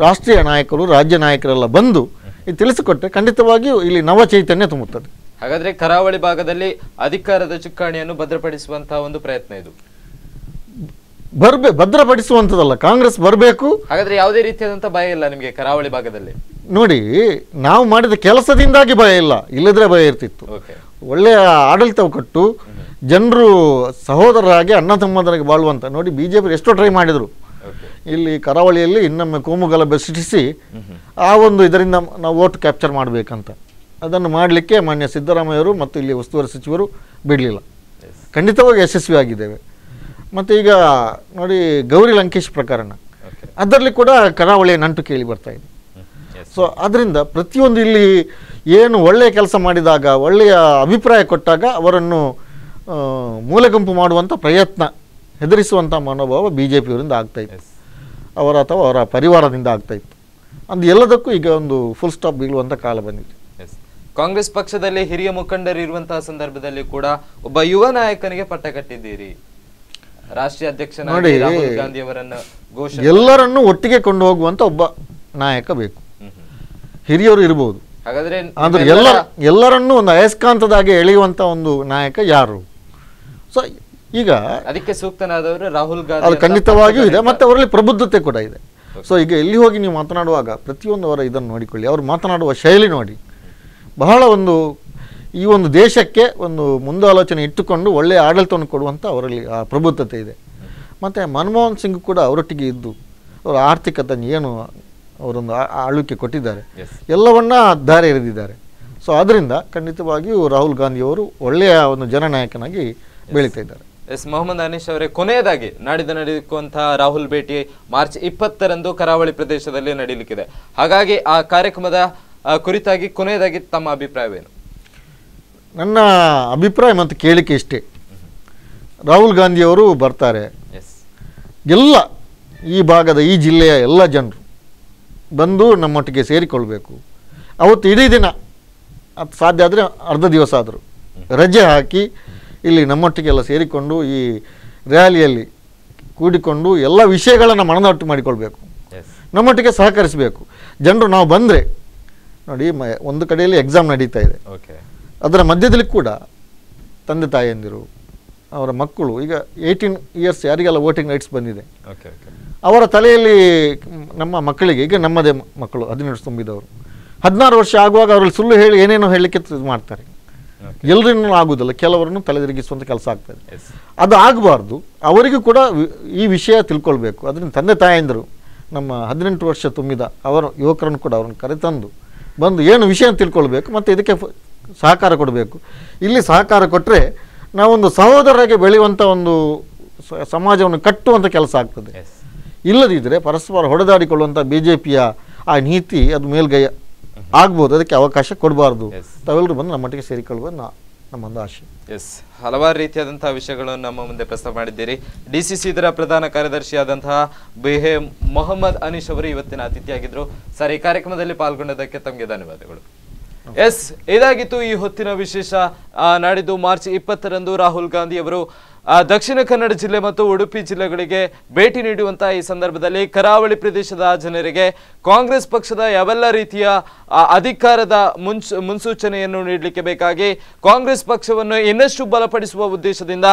ರಾಷ್ಟ್ರೀಯ ನಾಯಕರು, ರಾಜ್ಯ ನಾಯಕರೆಲ್ಲ ಬಂದು ಇದು ತಿಳಿಸಿಕೊಟ್ಟರೆ ಖಂಡಿತವಾಗಿಯೂ ಇಲ್ಲಿ ನವ ಚೈತನ್ಯ ತುಂಬುತ್ತದೆ. ಹಾಗಾದ್ರೆ ಕರಾವಳಿ ಭಾಗದಲ್ಲಿ ಅಧಿಕಾರದ ಚುಕ್ಕಾಣಿಯನ್ನು ಭದ್ರಪಡಿಸುವಂತಹ ಒಂದು ಪ್ರಯತ್ನ ಇದು ಭದ್ರಪಡಿಸುವಂಥದ್ದಲ್ಲ, ಕಾಂಗ್ರೆಸ್ ಬರಬೇಕು. ಹಾಗಾದ್ರೆ ಯಾವುದೇ ರೀತಿಯಾದಂತಹ ಭಯ ಇಲ್ಲ ನಿಮಗೆ ಕರಾವಳಿ ಭಾಗದಲ್ಲಿ? ನೋಡಿ, ನಾವು ಮಾಡಿದ ಕೆಲಸದಿಂದಾಗಿ ಭಯ ಇಲ್ಲ, ಇಲ್ಲದ್ರೆ ಭಯ ಇರ್ತಿತ್ತು. ಒಳ್ಳೆಯ ಆಡಳಿತ ಕೊಟ್ಟು ಜನರು ಸಹೋದರರಾಗಿ ಅಣ್ಣ ತಮ್ಮದರಾಗಿ ಬಾಳುವಂತ. ನೋಡಿ, BJP ಎಷ್ಟೋ ಟ್ರೈ ಮಾಡಿದರು ಇಲ್ಲಿ ಕರಾವಳಿಯಲ್ಲಿ ಇನ್ನೊಮ್ಮೆ ಕೋಮುಗಲಭೆ ಸೃಷ್ಟಿಸಿ ಆ ಒಂದು ಇದರಿಂದ ನಾವು ವೋಟ್ ಕ್ಯಾಪ್ಚರ್ ಮಾಡಬೇಕಂತ. ಅದನ್ನು ಮಾಡಲಿಕ್ಕೆ ಮಾನ್ಯ ಸಿದ್ದರಾಮಯ್ಯವರು ಮತ್ತು ಇಲ್ಲಿ ಉಸ್ತುವಾರಿ ಸಚಿವರು ಬಿಡಲಿಲ್ಲ. ಖಂಡಿತವಾಗಿ ಯಶಸ್ವಿಯಾಗಿದ್ದೇವೆ. ಮತ್ತು ಈಗ ನೋಡಿ, ಗೌರಿ ಲಂಕೇಶ್ ಪ್ರಕರಣ, ಅದರಲ್ಲಿ ಕೂಡ ಕರಾವಳಿಯ ನಂಟು ಕೇಳಿ ಬರ್ತಾ ಇದೆ. ಸೊ ಅದರಿಂದ ಪ್ರತಿಯೊಂದು ಇಲ್ಲಿ ಏನು ಒಳ್ಳೆಯ ಕೆಲಸ ಮಾಡಿದಾಗ, ಒಳ್ಳೆಯ ಅಭಿಪ್ರಾಯ ಕೊಟ್ಟಾಗ ಅವರನ್ನು ಮೂಲೆಗುಂಪು ಮಾಡುವಂಥ ಪ್ರಯತ್ನ, ಹೆದರಿಸುವಂಥ ಮನೋಭಾವ BJPಯವರಿಂದ ಆಗ್ತಾಯಿತ್ತು, ಅಥವಾ ಅವರ ಪರಿವಾರದಿಂದ ಆಗ್ತಾಯಿತ್ತು. ಅದು ಎಲ್ಲದಕ್ಕೂ ಈಗ ಒಂದು ಫುಲ್ ಸ್ಟಾಪ್ ಬೀಳುವಂಥ ಕಾಲ ಬಂದಿದೆ. ಕಾಂಗ್ರೆಸ್ ಪಕ್ಷದಲ್ಲಿ ಹಿರಿಯ ಮುಖಂಡರು ಇರುವಂತಹ ಸಂದರ್ಭದಲ್ಲಿ ಕೂಡ ಒಬ್ಬ ಯುವ ನಾಯಕನಿಗೆ ಪಟ್ಟ ಕಟ್ಟಿದ್ದೀರಿ. ರಾಷ್ಟ್ರೀಯ ಅಧ್ಯಕ್ಷನಾಗಿ ರಾಹುಲ್ ಗಾಂಧಿ ಅವರನ್ನು ಎಲ್ಲರನ್ನೂ ಒಟ್ಟಿಗೆ ಕೊಂಡು ಹೋಗುವಂತ ಒಬ್ಬ ನಾಯಕ ಬೇಕು. ಹಿರಿಯರು ಇರಬಹುದು, ಹಾಗಾದ್ರೆ ಆದ್ರೆ ಎಲ್ಲರನ್ನೂ ಒಂದು ಅಯಸ್ಕಾಂತದಾಗಿ ಎಳೆಯುವಂತ ಒಂದು ನಾಯಕ ಯಾರು? ಸೊ ಈಗ ಅದಕ್ಕೆ ಸೂಕ್ತನಾದವರು ರಾಹುಲ್ ಗಾಂಧಿ. ಅದು ಖಂಡಿತವಾಗಿಯೂ ಇದೆ, ಮತ್ತೆ ಅವರಲ್ಲಿ ಪ್ರಬುದ್ಧತೆ ಕೂಡ ಇದೆ. ಸೊ ಈಗ ಎಲ್ಲಿ ಹೋಗಿ ನೀವು ಮಾತನಾಡುವಾಗ ಪ್ರತಿಯೊಂದು ಅವರ ಇದನ್ನು ನೋಡಿಕೊಳ್ಳಿ, ಅವರು ಮಾತನಾಡುವ ಶೈಲಿ ನೋಡಿ, ಬಹಳ ಈ ಒಂದು ದೇಶಕ್ಕೆ ಒಂದು ಮುಂದಾಲೋಚನೆ ಇಟ್ಟುಕೊಂಡು ಒಳ್ಳೆಯ ಆಡಳಿತವನ್ನು ಕೊಡುವಂಥ ಅವರಲ್ಲಿ ಆ ಪ್ರಬುದ್ಧತೆ ಇದೆ. ಮತ್ತು ಮನಮೋಹನ್ ಸಿಂಗ್ ಕೂಡ ಅವರೊಟ್ಟಿಗೆ ಇದ್ದು ಅವರ ಆರ್ಥಿಕತೆ ಏನು ಅವರೊಂದು ಆಳ್ವಿಕೆ ಕೊಟ್ಟಿದ್ದಾರೆ, ಎಲ್ಲವನ್ನ ದಾರಿ ಎರೆದಿದ್ದಾರೆ. ಸೊ ಅದರಿಂದ ಖಂಡಿತವಾಗಿಯೂ ರಾಹುಲ್ ಗಾಂಧಿಯವರು ಒಳ್ಳೆಯ ಒಂದು ಜನನಾಯಕನಾಗಿ ಬೆಳೀತಾ ಇದ್ದಾರೆ. ಮೊಹಮ್ಮದ್ ಅನೀಶ್ ಅವರೇ, ಕೊನೆಯದಾಗಿ ನಾಡಿದ್ದು ನಡೆಯುವಂತಹ ರಾಹುಲ್ ಭೇಟಿ ಮಾರ್ಚ್ 20ರಂದು ಕರಾವಳಿ ಪ್ರದೇಶದಲ್ಲಿ ನಡೆಯಲಿಕ್ಕಿದೆ. ಹಾಗಾಗಿ ಆ ಕಾರ್ಯಕ್ರಮದ ಕುರಿತಾಗಿ ಕೊನೆಯದಾಗಿ ತಮ್ಮ ಅಭಿಪ್ರಾಯವೇನು? ನನ್ನ ಅಭಿಪ್ರಾಯ ಮತ್ತು ಕೇಳಿಕೆ ಇಷ್ಟೇ, ರಾಹುಲ್ ಗಾಂಧಿಯವರು ಬರ್ತಾರೆ, ಎಲ್ಲ ಈ ಭಾಗದ ಈ ಜಿಲ್ಲೆಯ ಎಲ್ಲ ಜನರು ಬಂದು ನಮ್ಮೊಟ್ಟಿಗೆ ಸೇರಿಕೊಳ್ಬೇಕು. ಅವತ್ತು ಇಡೀ ದಿನ, ಅದು ಸಾಧ್ಯ ಆದರೆ ಅರ್ಧ ದಿವಸ ಆದರೂ ರಜೆ ಹಾಕಿ ಇಲ್ಲಿ ನಮ್ಮೊಟ್ಟಿಗೆಲ್ಲ ಸೇರಿಕೊಂಡು ಈ ರ್ಯಾಲಿಯಲ್ಲಿ ಕೂಡಿಕೊಂಡು ಎಲ್ಲ ವಿಷಯಗಳನ್ನು ಮನದಟ್ಟು ಮಾಡಿಕೊಳ್ಬೇಕು, ನಮ್ಮೊಟ್ಟಿಗೆ ಸಹಕರಿಸಬೇಕು. ಜನರು ನಾವು ಬಂದರೆ ನೋಡಿ, ಒಂದು ಕಡೆಯಲ್ಲಿ ಎಕ್ಸಾಮ್ ನಡೀತಾ ಇದೆ, ಅದರ ಮಧ್ಯದಲ್ಲಿ ಕೂಡ ತಂದೆ ತಾಯಿಯಂದಿರು, ಅವರ ಮಕ್ಕಳು, ಈಗ 18 ಇಯರ್ಸ್ ಯಾರಿಗೆಲ್ಲ ವೋಟಿಂಗ್ ರೈಟ್ಸ್ ಬಂದಿದೆ, ಅವರ ತಲೆಯಲ್ಲಿ ನಮ್ಮ ಮಕ್ಕಳಿಗೆ, ಈಗ ನಮ್ಮದೇ ಮಕ್ಕಳು 18 ವರ್ಷ ತುಂಬಿದವರು 16 ವರ್ಷ ಆಗುವಾಗ ಅವರಲ್ಲಿ ಸುಳ್ಳು ಹೇಳಿ ಏನೇನೋ ಹೇಳಲಿಕ್ಕೆ ಮಾಡ್ತಾರೆ. ಎಲ್ಲರನ್ನೂ ಆಗುವುದಿಲ್ಲ, ಕೆಲವರನ್ನು ತಲೆದಿರುಗಿಸುವಂಥ ಕೆಲಸ ಆಗ್ತದೆ. ಅದು ಆಗಬಾರ್ದು. ಅವರಿಗೂ ಕೂಡ ಈ ವಿಷಯ ತಿಳ್ಕೊಳ್ಬೇಕು. ಅದರಿಂದ ತಂದೆ ತಾಯಂದರು ನಮ್ಮ 18 ವರ್ಷ ತುಂಬಿದ ಅವರ ಯುವಕರನ್ನು ಕೂಡ ಅವ್ರನ್ನ ಕರೆತಂದು ಬಂದು ಏನು ವಿಷಯ ತಿಳ್ಕೊಳ್ಬೇಕು ಮತ್ತು ಇದಕ್ಕೆ ಸಹಕಾರ ಕೊಡಬೇಕು. ಇಲ್ಲಿ ಸಹಕಾರ ಕೊಟ್ಟರೆ ನಾವೊಂದು ಸಹೋದರರಾಗಿ ಬೆಳೆಯುವಂಥ ಒಂದು ಸಮಾಜವನ್ನು ಕಟ್ಟುವಂಥ ಕೆಲಸ ಆಗ್ತದೆ. ಇಲ್ಲದಿದ್ದರೆ ಪರಸ್ಪರ ಹೊಡೆದಾಡಿಕೊಳ್ಳುವಂಥ BJPಯ ಆ ನೀತಿ ಅದು ಮೇಲ್ಗೈ ಆಗ್ಬೋದು, ಅದಕ್ಕೆ ಅವಕಾಶ ಕೊಡಬಾರ್ದು. ತಾವೆಲ್ಲರೂ ಬಂದು ನಮ್ಮ ಮಟ್ಟಿಗೆ ಸೇರಿಕೊಳ್ಳುವ ನಮ್ಮೊಂದು ಆಶೆ. ಎಸ್, ಹಲವಾರು ರೀತಿಯಾದಂತಹ ವಿಷಯಗಳನ್ನು ನಮ್ಮ ಮುಂದೆ ಪ್ರಸ್ತಾಪ ಮಾಡಿದ್ದೀರಿ. DCC ಇದರ ಪ್ರಧಾನ ಕಾರ್ಯದರ್ಶಿಯಾದಂತಹ BA ಮೊಹಮ್ಮದ್ ಅನೀಶ್ ಅವರು ಇವತ್ತಿನ ಅತಿಥಿಯಾಗಿದ್ರು. ಸರ್, ಈ ಕಾರ್ಯಕ್ರಮದಲ್ಲಿ ಪಾಲ್ಗೊಂಡದಕ್ಕೆ ತಮಗೆ ಧನ್ಯವಾದಗಳು. ಎಸ್, ಇದಾಗಿತ್ತು ಈ ಹೊತ್ತಿನ ವಿಶೇಷ. ನಾಡಿದ್ದು ಮಾರ್ಚ್ 20ರಂದು ರಾಹುಲ್ ಗಾಂಧಿ ಅವರು ದಕ್ಷಿಣ ಕನ್ನಡ ಜಿಲ್ಲೆ ಮತ್ತು ಉಡುಪಿ ಜಿಲ್ಲೆಗಳಿಗೆ ಭೇಟಿ ನೀಡುವಂತಹ ಈ ಸಂದರ್ಭದಲ್ಲಿ ಕರಾವಳಿ ಪ್ರದೇಶದ ಜನರಿಗೆ ಕಾಂಗ್ರೆಸ್ ಪಕ್ಷದ ಯಾವೆಲ್ಲ ರೀತಿಯ ಅಧಿಕಾರದ ಮುನ್ಸೂಚನೆಯನ್ನು ನೀಡಲಿಕ್ಕೆ ಬೇಕಾಗಿ ಕಾಂಗ್ರೆಸ್ ಪಕ್ಷವನ್ನು ಇನ್ನಷ್ಟು ಬಲಪಡಿಸುವ ಉದ್ದೇಶದಿಂದ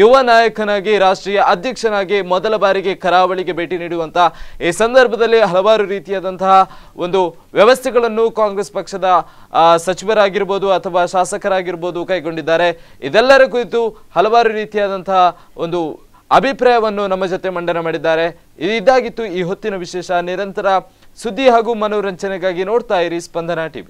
ಯುವ ನಾಯಕನಾಗಿ, ರಾಷ್ಟ್ರೀಯ ಅಧ್ಯಕ್ಷನಾಗಿ ಮೊದಲ ಬಾರಿಗೆ ಕರಾವಳಿಗೆ ಭೇಟಿ ನೀಡುವಂತಹ ಈ ಸಂದರ್ಭದಲ್ಲಿ ಹಲವಾರು ರೀತಿಯಾದಂತಹ ಒಂದು ವ್ಯವಸ್ಥೆಗಳನ್ನು ಕಾಂಗ್ರೆಸ್ ಪಕ್ಷದ ಸಚಿವರಾಗಿರ್ಬೋದು ಅಥವಾ ಶಾಸಕರಾಗಿರ್ಬೋದು ಕೈಗೊಂಡಿದ್ದಾರೆ. ಇದೆಲ್ಲರ ಕುರಿತು ಹಲವಾರು ರೀತಿಯಾದಂತಹ ಒಂದು ಅಭಿಪ್ರಾಯವನ್ನು ನಮ್ಮ ಜೊತೆ ಮಂಡನೆ ಮಾಡಿದ್ದಾರೆ. ಇದಾಗಿತ್ತು ಈ ಹೊತ್ತಿನ ವಿಶೇಷ. ನಿರಂತರ ಸುದ್ದಿ ಹಾಗೂ ಮನೋರಂಜನೆಗಾಗಿ ನೋಡ್ತಾ ಇರಿ ಸ್ಪಂದನ TV.